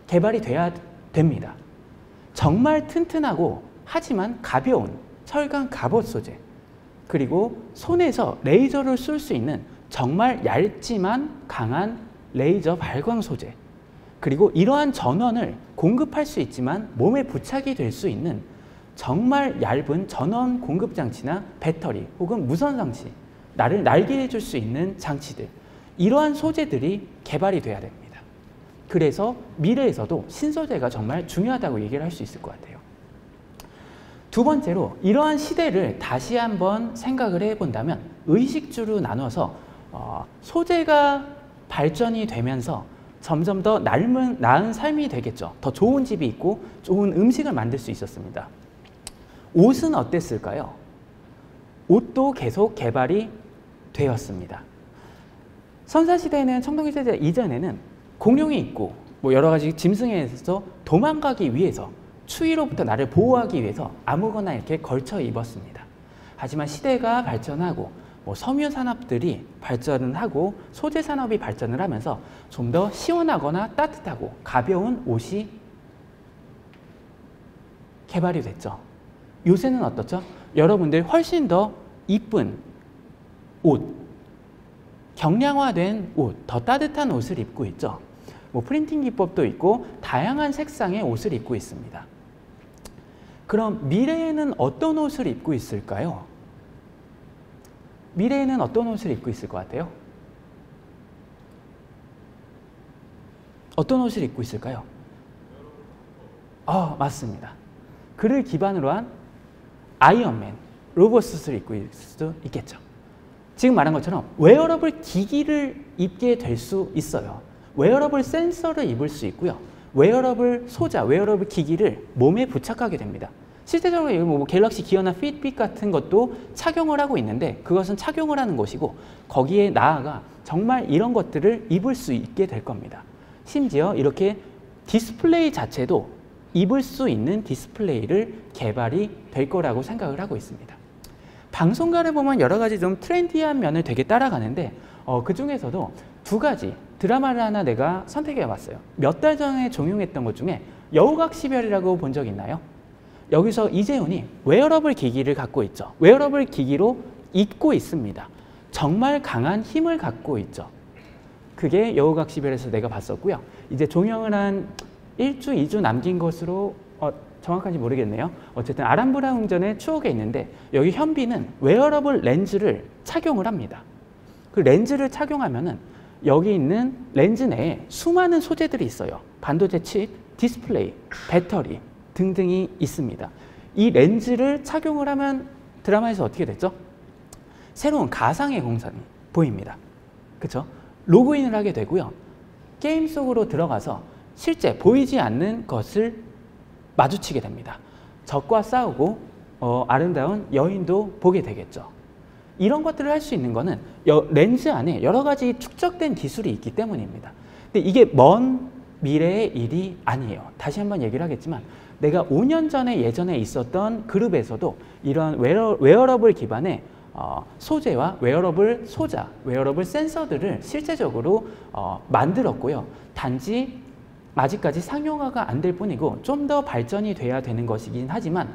S1: 개발이 돼야 됩니다. 정말 튼튼하고 하지만 가벼운 철강 갑옷 소재 그리고 손에서 레이저를 쏠 수 있는 정말 얇지만 강한 레이저 발광 소재 그리고 이러한 전원을 공급할 수 있지만 몸에 부착이 될 수 있는 정말 얇은 전원 공급 장치나 배터리 혹은 무선 장치 나를 날게 해줄 수 있는 장치들 이러한 소재들이 개발이 돼야 됩니다. 그래서 미래에서도 신소재가 정말 중요하다고 얘기를 할 수 있을 것 같아요. 두 번째로 이러한 시대를 다시 한번 생각을 해본다면 의식주로 나눠서 소재가 발전이 되면서 점점 더 나은 삶이 되겠죠. 더 좋은 집이 있고 좋은 음식을 만들 수 있었습니다. 옷은 어땠을까요? 옷도 계속 개발이 되었습니다. 선사시대에는 청동기시대 이전에는 공룡이 있고 여러 가지 짐승에서 도망가기 위해서 추위로부터 나를 보호하기 위해서 아무거나 이렇게 걸쳐 입었습니다. 하지만 시대가 발전하고 섬유 산업들이 발전을 하고 소재 산업이 발전을 하면서 좀 더 시원하거나 따뜻하고 가벼운 옷이 개발이 됐죠. 요새는 어떻죠? 여러분들 훨씬 더 이쁜 옷, 경량화된 옷, 더 따뜻한 옷을 입고 있죠. 프린팅 기법도 있고 다양한 색상의 옷을 입고 있습니다. 그럼 미래에는 어떤 옷을 입고 있을까요? 미래에는 어떤 옷을 입고 있을 것 같아요? 어떤 옷을 입고 있을까요? 맞습니다. 그를 기반으로 한 아이언맨, 로봇을 입고 있을 수도 있겠죠. 지금 말한 것처럼 웨어러블 기기를 입게 될 수 있어요. 웨어러블 센서를 입을 수 있고요. 웨어러블 소자, 웨어러블 기기를 몸에 부착하게 됩니다. 실제적으로 갤럭시 기어나 핏빗 같은 것도 착용을 하고 있는데 그것은 착용을 하는 것이고 거기에 나아가 정말 이런 것들을 입을 수 있게 될 겁니다. 심지어 이렇게 디스플레이 자체도 입을 수 있는 디스플레이를 개발이 될 거라고 생각을 하고 있습니다. 방송가를 보면 여러 가지 좀 트렌디한 면을 되게 따라가는데 그 중에서도 두 가지 드라마를 하나 내가 선택해 봤어요. 몇 달 전에 종영했던 것 중에 여우각시별이라고 본 적 있나요? 여기서 이재훈이 웨어러블 기기를 갖고 있죠. 웨어러블 기기로 입고 있습니다. 정말 강한 힘을 갖고 있죠. 그게 여우각시별에서 내가 봤었고요. 이제 종영을 한 1주, 2주 남긴 것으로 정확한지 모르겠네요. 어쨌든 아람브라 운전의 추억에 있는데 여기 현빈은 웨어러블 렌즈를 착용을 합니다. 그 렌즈를 착용하면은 여기 있는 렌즈 내에 수많은 소재들이 있어요. 반도체 칩, 디스플레이, 배터리 등등이 있습니다. 이 렌즈를 착용을 하면 드라마에서 어떻게 됐죠? 새로운 가상의 공간이 보입니다. 그렇죠? 로그인을 하게 되고요. 게임 속으로 들어가서 실제 보이지 않는 것을 마주치게 됩니다. 적과 싸우고 아름다운 여인도 보게 되겠죠. 이런 것들을 할 수 있는 거는 렌즈 안에 여러 가지 축적된 기술이 있기 때문입니다. 근데 이게 먼 미래의 일이 아니에요. 다시 한번 얘기를 하겠지만 내가 5년 전에 예전에 있었던 그룹에서도 이런 웨어러블 기반의 소재와 웨어러블 소자, 웨어러블 센서들을 실제적으로 만들었고요. 단지 아직까지 상용화가 안 될 뿐이고 좀 더 발전이 돼야 되는 것이긴 하지만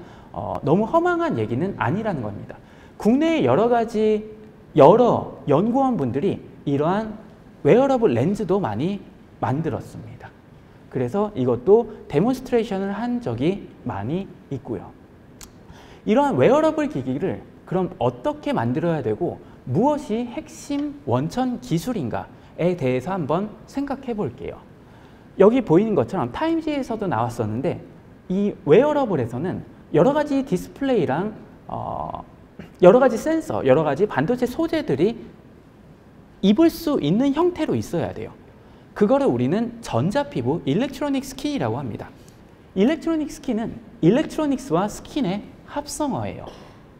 S1: 너무 허망한 얘기는 아니라는 겁니다. 국내에 여러 연구원분들이 이러한 웨어러블 렌즈도 많이 만들었습니다. 그래서 이것도 데몬스트레이션을 한 적이 많이 있고요. 이러한 웨어러블 기기를 그럼 어떻게 만들어야 되고 무엇이 핵심 원천 기술인가에 대해서 한번 생각해 볼게요. 여기 보이는 것처럼 타임지에서도 나왔었는데 이 웨어러블에서는 여러 가지 디스플레이랑 여러 가지 센서, 여러 가지 반도체 소재들이 입을 수 있는 형태로 있어야 돼요. 그거를 우리는 전자피부, 일렉트로닉 스킨이라고 합니다. 일렉트로닉 스킨은 일렉트로닉스와 스킨의 합성어예요.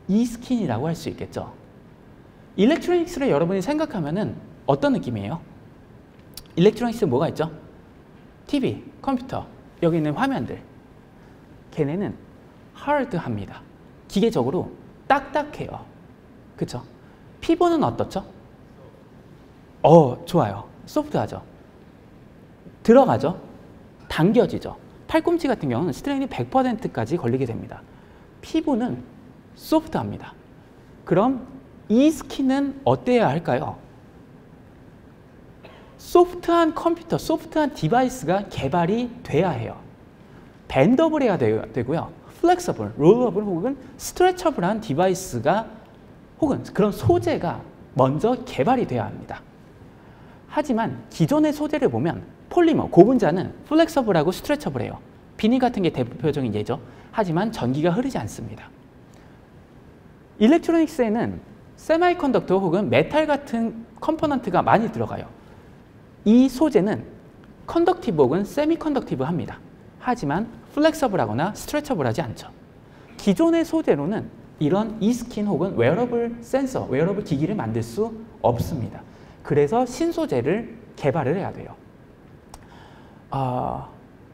S1: 이 스킨이라고 할 수 있겠죠. 일렉트로닉스를 여러분이 생각하면은 어떤 느낌이에요? 일렉트로닉스 뭐가 있죠? TV, 컴퓨터, 여기 있는 화면들. 걔네는 하드합니다. 기계적으로 딱딱해요. 그쵸? 피부는 어떻죠? 좋아요. 소프트하죠. 들어가죠. 당겨지죠. 팔꿈치 같은 경우는 스트레인이 100%까지 걸리게 됩니다. 피부는 소프트합니다. 그럼 이 스킨은 어때야 할까요? 소프트한 컴퓨터, 소프트한 디바이스가 개발이 돼야 해요. 밴더블 해야 되고요. 플렉서블, 롤러블 혹은 스트레처블한 디바이스가 혹은 그런 소재가 먼저 개발이 돼야 합니다. 하지만 기존의 소재를 보면 폴리머, 고분자는 플렉서블하고 스트레처블해요. 비닐 같은 게 대표적인 예죠. 하지만 전기가 흐르지 않습니다. 일렉트로닉스에는 세마이컨덕터 혹은 메탈 같은 컴포넌트가 많이 들어가요. 이 소재는 컨덕티브 혹은 세미컨덕티브합니다. 하지만 플렉서블하거나 스트레처블하지 않죠. 기존의 소재로는 이런 이스킨 혹은 웨어러블 센서, 웨어러블 기기를 만들 수 없습니다. 그래서 신소재를 개발을 해야 돼요.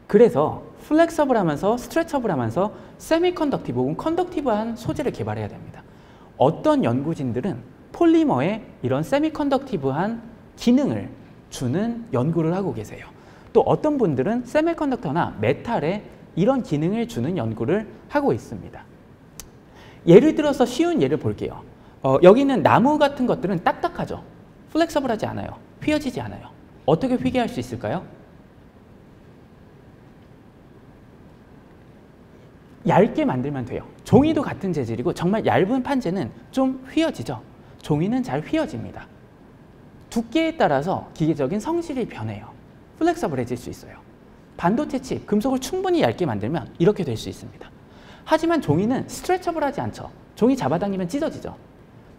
S1: 그래서 플렉서블하면서 스트레쳐블하면서 세미컨덕티브 혹은 컨덕티브한 소재를 개발해야 됩니다. 어떤 연구진들은 폴리머에 이런 세미컨덕티브한 기능을 주는 연구를 하고 계세요. 또 어떤 분들은 세미컨덕터나 메탈에 이런 기능을 주는 연구를 하고 있습니다. 예를 들어서 쉬운 예를 볼게요. 여기 있는 나무 같은 것들은 딱딱하죠. 플렉서블하지 않아요. 휘어지지 않아요. 어떻게 휘게 할 수 있을까요? 얇게 만들면 돼요. 종이도 같은 재질이고 정말 얇은 판재는 좀 휘어지죠. 종이는 잘 휘어집니다. 두께에 따라서 기계적인 성질이 변해요. 플렉서블해질 수 있어요. 반도체 칩, 금속을 충분히 얇게 만들면 이렇게 될 수 있습니다. 하지만 종이는 스트레쳐블하지 않죠. 종이 잡아당기면 찢어지죠.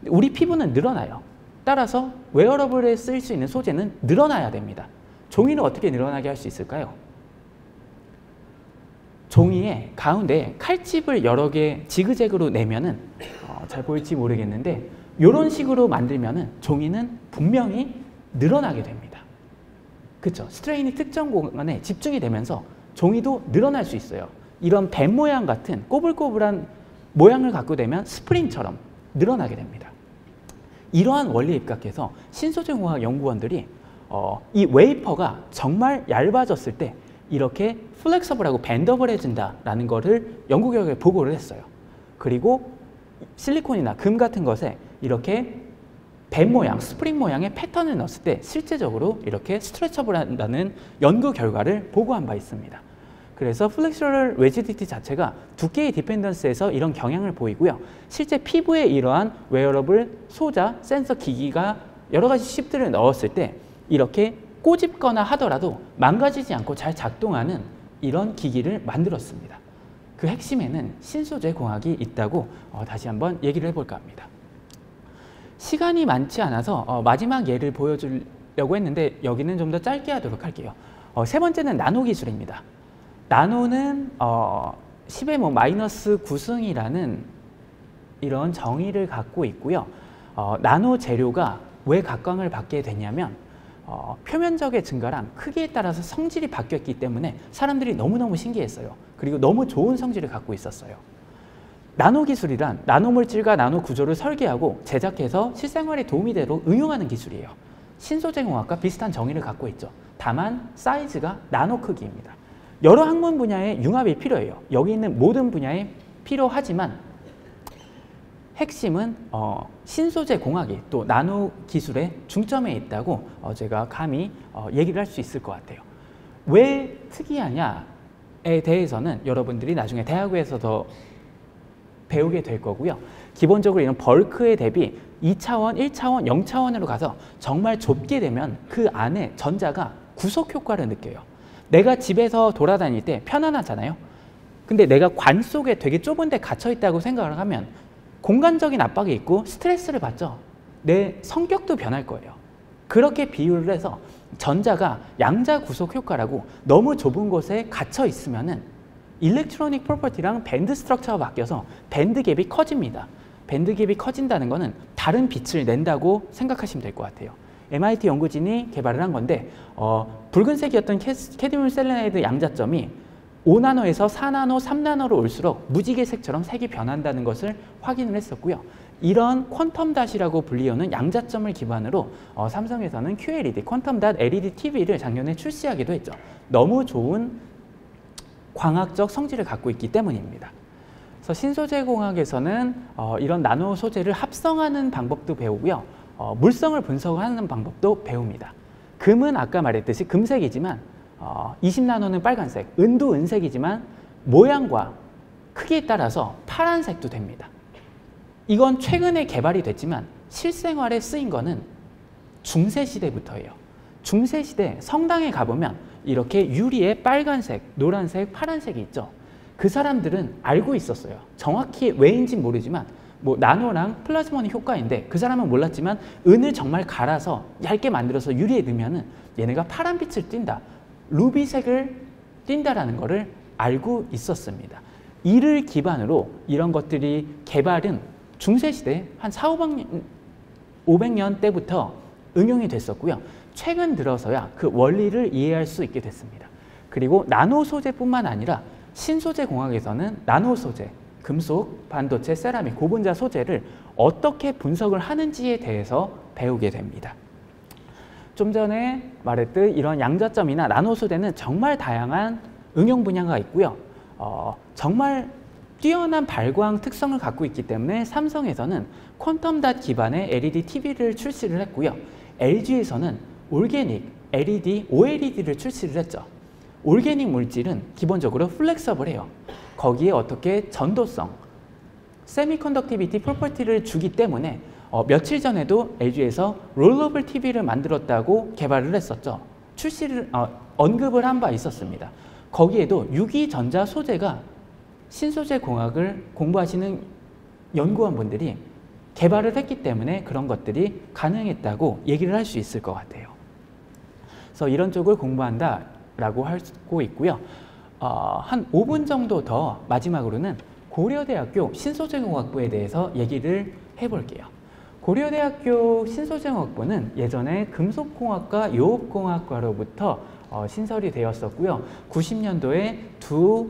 S1: 우리 피부는 늘어나요. 따라서 웨어러블에 쓸 수 있는 소재는 늘어나야 됩니다. 종이를 어떻게 늘어나게 할 수 있을까요? 종이의 가운데 칼집을 여러 개 지그재그로 내면은 잘 보일지 모르겠는데 이런 식으로 만들면은 종이는 분명히 늘어나게 됩니다. 그렇죠? 스트레인이 특정 공간에 집중이 되면서 종이도 늘어날 수 있어요. 이런 뱀 모양 같은 꼬불꼬불한 모양을 갖고 되면 스프링처럼 늘어나게 됩니다. 이러한 원리에 입각해서 신소재공학 연구원들이 이 웨이퍼가 정말 얇아졌을 때 이렇게 플렉서블하고 밴더블해진다라는 것을 연구 결과에 보고를 했어요. 그리고 실리콘이나 금 같은 것에 이렇게 뱀 모양, 스프링 모양의 패턴을 넣었을 때 실제적으로 이렇게 스트레쳐블한다는 연구 결과를 보고한 바 있습니다. 그래서 플렉셔럴 레지디티 자체가 두께의 디펜던스에서 이런 경향을 보이고요. 실제 피부에 이러한 웨어러블, 소자, 센서 기기가 여러 가지 칩들을 넣었을 때 이렇게 꼬집거나 하더라도 망가지지 않고 잘 작동하는 이런 기기를 만들었습니다. 그 핵심에는 신소재 공학이 있다고 다시 한번 얘기를 해볼까 합니다. 시간이 많지 않아서 마지막 예를 보여주려고 했는데 여기는 좀 더 짧게 하도록 할게요. 세 번째는 나노 기술입니다. 나노는 10의 마이너스 9승이라는 이런 정의를 갖고 있고요. 나노 재료가 왜 각광을 받게 되냐면 표면적의 증가랑 크기에 따라서 성질이 바뀌었기 때문에 사람들이 너무너무 신기했어요. 그리고 너무 좋은 성질을 갖고 있었어요. 나노 기술이란 나노물질과 나노 구조를 설계하고 제작해서 실생활에 도움이 되도록 응용하는 기술이에요. 신소재 공학과 비슷한 정의를 갖고 있죠. 다만 사이즈가 나노 크기입니다. 여러 학문 분야의 융합이 필요해요. 여기 있는 모든 분야에 필요하지만 핵심은 신소재 공학이 또 나노 기술의 중점에 있다고 제가 감히 얘기를 할 수 있을 것 같아요. 왜 특이하냐에 대해서는 여러분들이 나중에 대학에서 더 배우게 될 거고요. 기본적으로 이런 벌크에 대비 2차원, 1차원, 0차원으로 가서 정말 좁게 되면 그 안에 전자가 구속 효과를 느껴요. 내가 집에서 돌아다닐 때 편안하잖아요. 근데 내가 관 속에 되게 좁은 데 갇혀 있다고 생각을 하면 공간적인 압박이 있고 스트레스를 받죠. 내 성격도 변할 거예요. 그렇게 비유를 해서 전자가 양자 구속 효과라고 너무 좁은 곳에 갇혀 있으면은 일렉트로닉 프로퍼티랑 밴드 스트럭처가 바뀌어서 밴드 갭이 커집니다. 밴드 갭이 커진다는 거는 다른 빛을 낸다고 생각하시면 될 것 같아요. MIT 연구진이 개발을 한 건데 붉은색이었던 캐드뮴 셀레나이드 양자점이 5나노에서 4나노, 3나노로 올수록 무지개색처럼 색이 변한다는 것을 확인을 했었고요. 이런 퀀텀 닷이라고 불리우는 양자점을 기반으로 삼성에서는 QLED, 퀀텀 닷 LED TV를 작년에 출시하기도 했죠. 너무 좋은 광학적 성질을 갖고 있기 때문입니다. 그래서 신소재 공학에서는 이런 나노 소재를 합성하는 방법도 배우고요. 물성을 분석하는 방법도 배웁니다. 금은 아까 말했듯이 금색이지만 20나노는 빨간색, 은도 은색이지만 모양과 크기에 따라서 파란색도 됩니다. 이건 최근에 개발이 됐지만 실생활에 쓰인 거는 중세시대부터예요. 중세시대 성당에 가보면 이렇게 유리에 빨간색, 노란색, 파란색이 있죠. 그 사람들은 알고 있었어요. 정확히 왜인지 모르지만 나노랑 플라즈모닉 효과인데 그 사람은 몰랐지만 은을 정말 갈아서 얇게 만들어서 유리에 넣으면 얘네가 파란빛을 띈다. 루비색을 띈다라는 것을 알고 있었습니다. 이를 기반으로 이런 것들이 개발은 중세시대 한 500년 때부터 응용이 됐었고요. 최근 들어서야 그 원리를 이해할 수 있게 됐습니다. 그리고 나노 소재뿐만 아니라 신소재 공학에서는 나노 소재, 금속, 반도체, 세라믹, 고분자 소재를 어떻게 분석을 하는지에 대해서 배우게 됩니다. 좀 전에 말했듯 이런 양자점이나 나노 소재는 정말 다양한 응용 분야가 있고요. 정말 뛰어난 발광 특성을 갖고 있기 때문에 삼성에서는 퀀텀 닷 기반의 LED TV를 출시를 했고요. LG에서는 올게닉 LED, OLED를 출시를 했죠. 올게닉 물질은 기본적으로 플렉서블해요. 거기에 어떻게 전도성, 세미컨덕티비티 프로퍼티를 주기 때문에 며칠 전에도 LG에서 롤러블 TV를 만들었다고 개발을 했었죠. 언급을 한 바 있었습니다. 거기에도 유기전자 소재가 신소재 공학을 공부하시는 연구원분들이 개발을 했기 때문에 그런 것들이 가능했다고 얘기를 할 수 있을 것 같아요. 그래서 이런 쪽을 공부한다라고 하고 있고요. 한 5분 정도 더 마지막으로는 고려대학교 신소재공학부에 대해서 얘기를 해볼게요. 고려대학교 신소재공학부는 예전에 금속공학과 요업공학과로부터 신설이 되었었고요. 90년도에 두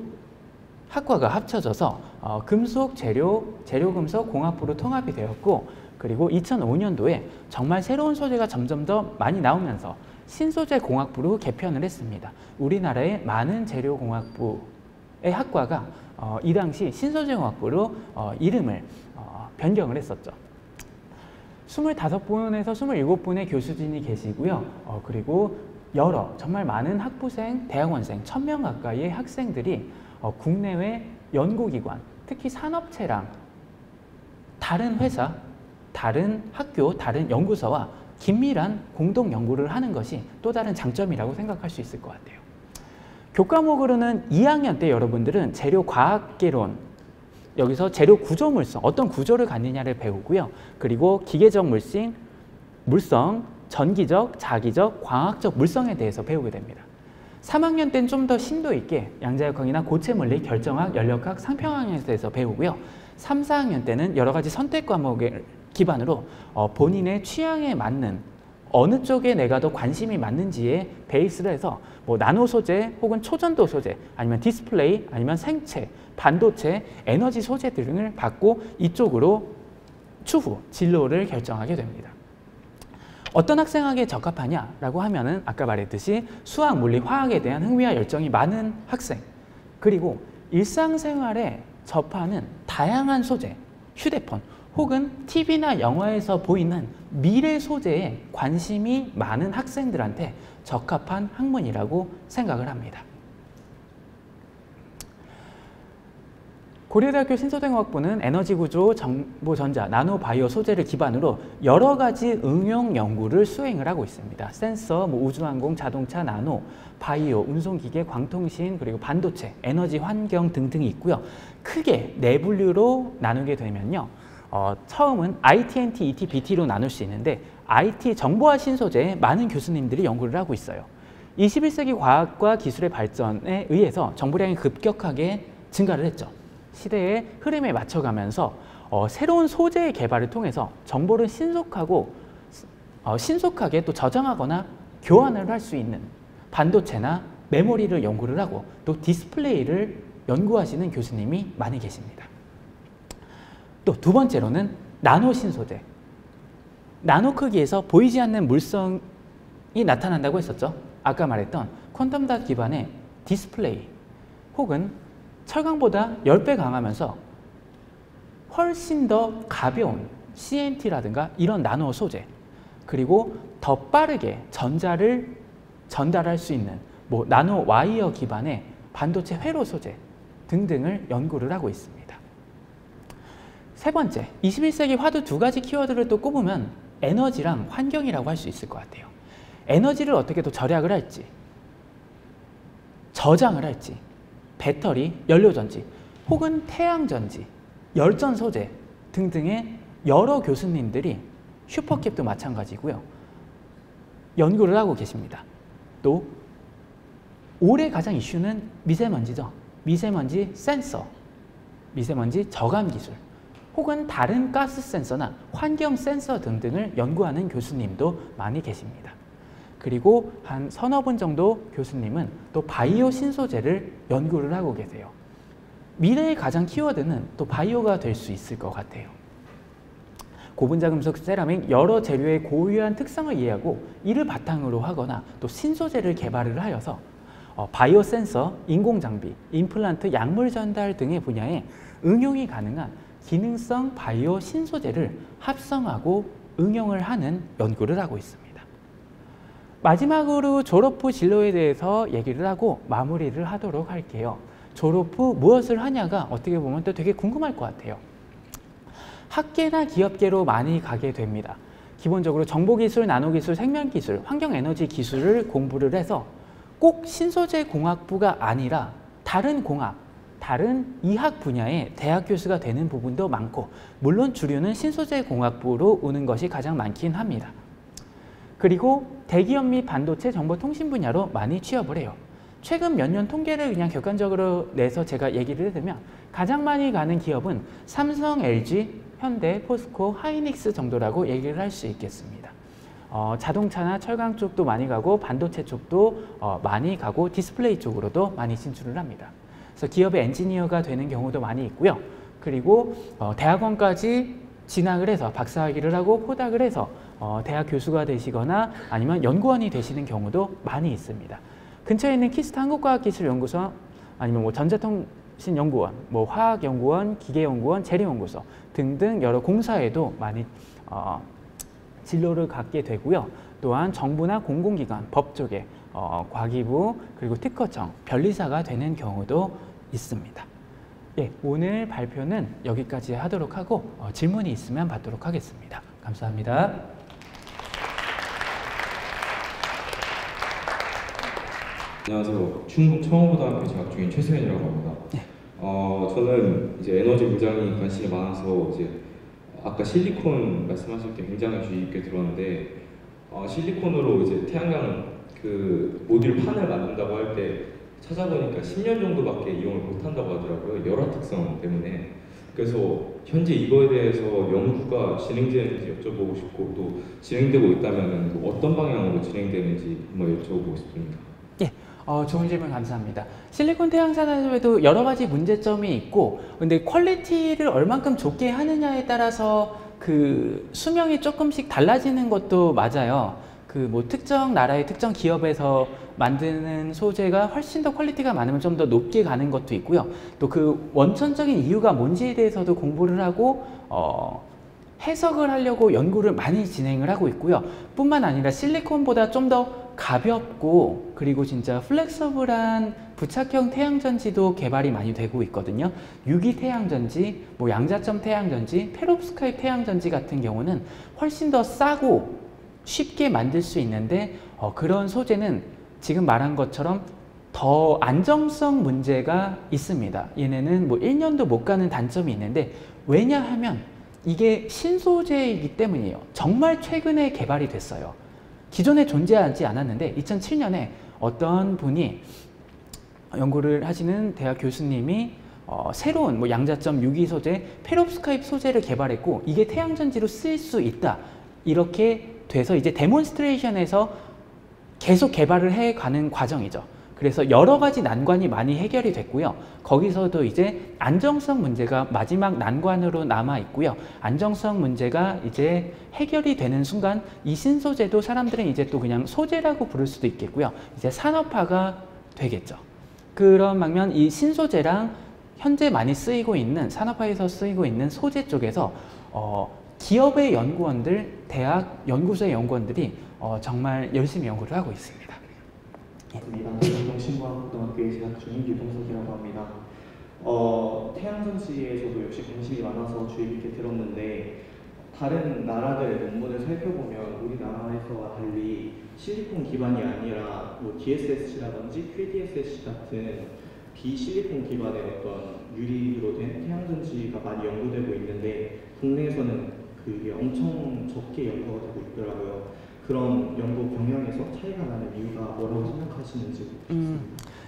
S1: 학과가 합쳐져서 금속 재료금속 공학부로 통합이 되었고, 그리고 2005년도에 정말 새로운 소재가 점점 더 많이 나오면서 신소재 공학부로 개편을 했습니다. 우리나라의 많은 재료공학부의 학과가 이 당시 신소재 공학부로 이름을 변경을 했었죠. 25분에서 27분의 교수진이 계시고요. 그리고 정말 많은 학부생, 대학원생, 1000명 가까이의 학생들이 국내외 연구기관, 특히 산업체랑 다른 회사, 다른 학교, 다른 연구소와 긴밀한 공동 연구를 하는 것이 또 다른 장점이라고 생각할 수 있을 것 같아요. 교과목으로는 2학년 때 여러분들은 재료과학개론, 여기서 재료 구조물성, 어떤 구조를 갖느냐를 배우고요. 그리고 기계적 물성, 전기적, 자기적, 광학적 물성에 대해서 배우게 됩니다. 3학년 때는 좀 더 심도 있게 양자역학이나 고체물리, 결정학, 연력학, 상평학에 대해서 배우고요. 3, 4학년 때는 여러 가지 선택 과목을 기반으로 본인의 취향에 맞는 어느 쪽에 내가 더 관심이 맞는지에 베이스를 해서 나노 소재 혹은 초전도 소재, 아니면 디스플레이, 아니면 생체, 반도체, 에너지 소재 등을 받고 이쪽으로 추후 진로를 결정하게 됩니다. 어떤 학생에게 적합하냐라고 하면은 아까 말했듯이 수학, 물리, 화학에 대한 흥미와 열정이 많은 학생, 그리고 일상생활에 접하는 다양한 소재, 휴대폰 혹은 TV나 영화에서 보이는 미래 소재에 관심이 많은 학생들한테 적합한 학문이라고 생각을 합니다. 고려대학교 신소재공학부는 에너지구조, 정보전자, 나노바이오 소재를 기반으로 여러 가지 응용 연구를 수행을 하고 있습니다. 센서, 우주항공, 자동차, 나노, 바이오, 운송기계, 광통신, 그리고 반도체, 에너지 환경 등등이 있고요. 크게 네 분류로 나누게 되면요. 처음은 IT&T, ET, BT로 나눌 수 있는데 IT, 정보화 신소재에 많은 교수님들이 연구를 하고 있어요. 21세기 과학과 기술의 발전에 의해서 정보량이 급격하게 증가를 했죠. 시대의 흐름에 맞춰가면서 새로운 소재의 개발을 통해서 정보를 신속하게 또 저장하거나 교환을 할 수 있는 반도체나 메모리를 연구를 하고 또 디스플레이를 연구하시는 교수님이 많이 계십니다. 또 두 번째로는 나노 신소재. 나노 크기에서 보이지 않는 물성이 나타난다고 했었죠. 아까 말했던 퀀텀 닷 기반의 디스플레이 혹은 철강보다 10배 강하면서 훨씬 더 가벼운 CNT라든가 이런 나노 소재, 그리고 더 빠르게 전자를 전달할 수 있는 나노 와이어 기반의 반도체 회로 소재 등등을 연구를 하고 있습니다. 세 번째, 21세기 화두 두 가지 키워드를 또 꼽으면 에너지랑 환경이라고 할 수 있을 것 같아요. 에너지를 어떻게 또 절약을 할지, 저장을 할지, 배터리, 연료전지, 혹은 태양전지, 열전 소재 등등의 여러 교수님들이 슈퍼캡도 마찬가지고요. 연구를 하고 계십니다. 또 올해 가장 이슈는 미세먼지죠. 미세먼지 센서, 미세먼지 저감 기술, 혹은 다른 가스 센서나 환경 센서 등등을 연구하는 교수님도 많이 계십니다. 그리고 한 서너 분 정도 교수님은 또 바이오 신소재를 연구를 하고 계세요. 미래의 가장 키워드는 또 바이오가 될 수 있을 것 같아요. 고분자 금속 세라믹 여러 재료의 고유한 특성을 이해하고 이를 바탕으로 하거나 또 신소재를 개발을 하여서 바이오 센서, 인공장비, 임플란트, 약물 전달 등의 분야에 응용이 가능한 기능성 바이오 신소재를 합성하고 응용을 하는 연구를 하고 있습니다. 마지막으로 졸업 후 진로에 대해서 얘기를 하고 마무리를 하도록 할게요. 졸업 후 무엇을 하냐가 어떻게 보면 또 되게 궁금할 것 같아요. 학계나 기업계로 많이 가게 됩니다. 기본적으로 정보기술, 나노기술, 생명기술, 환경에너지 기술을 공부를 해서 꼭 신소재 공학부가 아니라 다른 공학, 다른 이학 분야의 대학 교수가 되는 부분도 많고 물론 주류는 신소재 공학부로 오는 것이 가장 많긴 합니다. 그리고 대기업 및 반도체, 정보통신 분야로 많이 취업을 해요. 최근 몇 년 통계를 그냥 객관적으로 내서 제가 얘기를 해드리면 가장 많이 가는 기업은 삼성, LG, 현대, 포스코, 하이닉스 정도라고 얘기를 할 수 있겠습니다. 자동차나 철강 쪽도 많이 가고 반도체 쪽도 많이 가고 디스플레이 쪽으로도 많이 진출을 합니다. 그래서 기업의 엔지니어가 되는 경우도 많이 있고요. 그리고 대학원까지 진학을 해서 박사학위를 하고 포닥을 해서 대학 교수가 되시거나 아니면 연구원이 되시는 경우도 많이 있습니다. 근처에 있는 키스트 한국과학기술연구소 아니면 뭐 전자통신연구원, 뭐 화학연구원, 기계연구원, 재래연구소 등등 여러 공사에도 많이 진로를 갖게 되고요. 또한 정부나 공공기관, 법조계, 과기부, 그리고 특허청, 변리사가 되는 경우도 있습니다. 예, 오늘 발표는 여기까지 하도록 하고 질문이 있으면 받도록 하겠습니다. 감사합니다.
S2: 안녕하세요. 충북 청원고등학교 재학 중인 최수현이라고 합니다.
S1: 네.
S2: 저는 이제 에너지 물장이 관심이 많아서 이제 아까 실리콘 말씀하실 때 굉장히 주의 깊게 들었는데 실리콘으로 이제 태양광 그 모듈 판을 만든다고 할 때 찾아보니까 10년 정도밖에 이용을 못한다고 하더라고요. 열화 특성 때문에. 그래서 현재 이거에 대해서 연구가 진행되는지 여쭤보고 싶고 또 진행되고 있다면 어떤 방향으로 진행되는지 한번 여쭤보고 싶습니다.
S1: 예, 좋은 질문 감사합니다. 실리콘 태양 산업에도 여러 가지 문제점이 있고 근데 퀄리티를 얼만큼 좋게 하느냐에 따라서 그 수명이 조금씩 달라지는 것도 맞아요. 그 뭐 특정 나라의 특정 기업에서 만드는 소재가 훨씬 더 퀄리티가 많으면 좀 더 높게 가는 것도 있고요. 또 그 원천적인 이유가 뭔지에 대해서도 공부를 하고 해석을 하려고 연구를 많이 진행을 하고 있고요. 뿐만 아니라 실리콘보다 좀 더 가볍고 그리고 진짜 플렉서블한 부착형 태양전지도 개발이 많이 되고 있거든요. 유기 태양전지, 뭐 양자점 태양전지, 페롭스카입 태양전지 같은 경우는 훨씬 더 싸고 쉽게 만들 수 있는데 그런 소재는 지금 말한 것처럼 더 안정성 문제가 있습니다. 얘네는 뭐 1년도 못 가는 단점이 있는데 왜냐하면 이게 신소재이기 때문이에요. 정말 최근에 개발이 됐어요. 기존에 존재하지 않았는데 2007년에 어떤 분이 연구를 하시는 대학 교수님이 새로운 뭐 양자점 유기 소재, 페롭스카입 소재를 개발했고 이게 태양전지로 쓰일 수 있다. 이렇게 돼서 이제 데몬스트레이션에서 계속 개발을 해가는 과정이죠. 그래서 여러 가지 난관이 많이 해결이 됐고요. 거기서도 이제 안정성 문제가 마지막 난관으로 남아 있고요. 안정성 문제가 이제 해결이 되는 순간 이 신소재도 사람들은 이제 또 그냥 소재라고 부를 수도 있겠고요. 이제 산업화가 되겠죠. 그런 방면 이 신소재랑 현재 많이 쓰이고 있는 산업화에서 쓰이고 있는 소재 쪽에서 기업의 연구원들, 대학 연구소의 연구원들이 정말 열심히 연구를 하고 있습니다.
S3: 정동신과학고등학교에 재학 중인 유동석이라고 합니다. 태양전지에서도 역시 관심이 많아서 주의 깊게 들었는데 다른 나라들의 논문을 살펴보면 우리나라에서와 달리 실리콘 기반이 아니라 뭐 DSSC라든지 QDSSC 같은 비실리콘 기반의 어떤 유리로 된 태양전지가 많이 연구되고 있는데 국내에서는 그게 엄청 적게 연구가 되고 있더라고요. 그런 연구 경향에서 차이가 나는 이유가 뭐라고 생각하시는지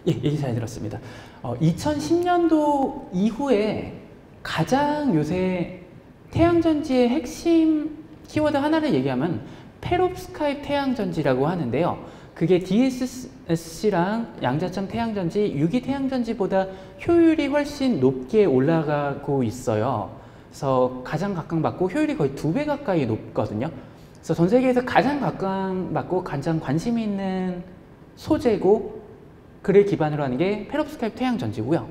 S1: 예, 얘기 잘 들었습니다. 2010년도 이후에 가장 요새 태양전지의 핵심 키워드 하나를 얘기하면 페롭스카이프 태양전지라고 하는데요. 그게 DSC랑 양자점 태양전지, 유기 태양전지보다 효율이 훨씬 높게 올라가고 있어요. 그래서 가장 각광받고 효율이 거의 2배 가까이 높거든요. 그래서 전 세계에서 가장 각광받고 가장 관심이 있는 소재고 그를 기반으로 하는 게 페롭스카이프 태양전지고요.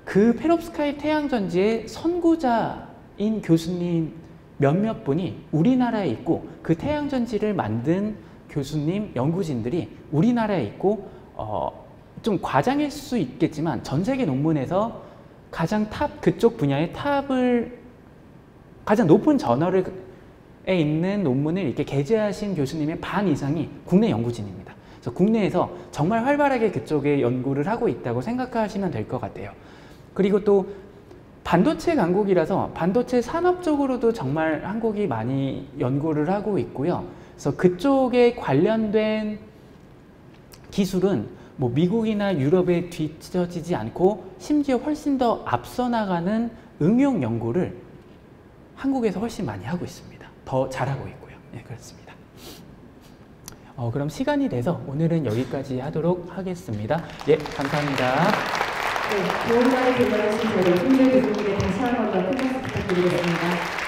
S1: 그 페롭스카이프 태양전지의 선구자인 교수님 몇몇 분이 우리나라에 있고 그 태양전지를 만든 교수님, 연구진들이 우리나라에 있고 좀 과장일 수 있겠지만 전 세계 논문에서 가장 그쪽 분야의 가장 높은 저널에 있는 논문을 이렇게 게재하신 교수님의 반 이상이 국내 연구진입니다. 그래서 국내에서 정말 활발하게 그쪽에 연구를 하고 있다고 생각하시면 될 것 같아요. 그리고 또 반도체 강국이라서 반도체 산업 쪽으로도 정말 한국이 많이 연구를 하고 있고요. 그래서 그쪽에 관련된 기술은 뭐 미국이나 유럽에 뒤처지지 않고 심지어 훨씬 더 앞서 나가는 응용 연구를 한국에서 훨씬 많이 하고 있습니다. 더 잘하고 있고요. 네, 그렇습니다. 그럼 시간이 돼서 오늘은 여기까지 하도록 하겠습니다. 예, 감사합니다.
S4: 네, 좋은 말을 들려주신 저희 손재 교수님께 다시 한번 더 큰 박수 부탁드리겠습니다.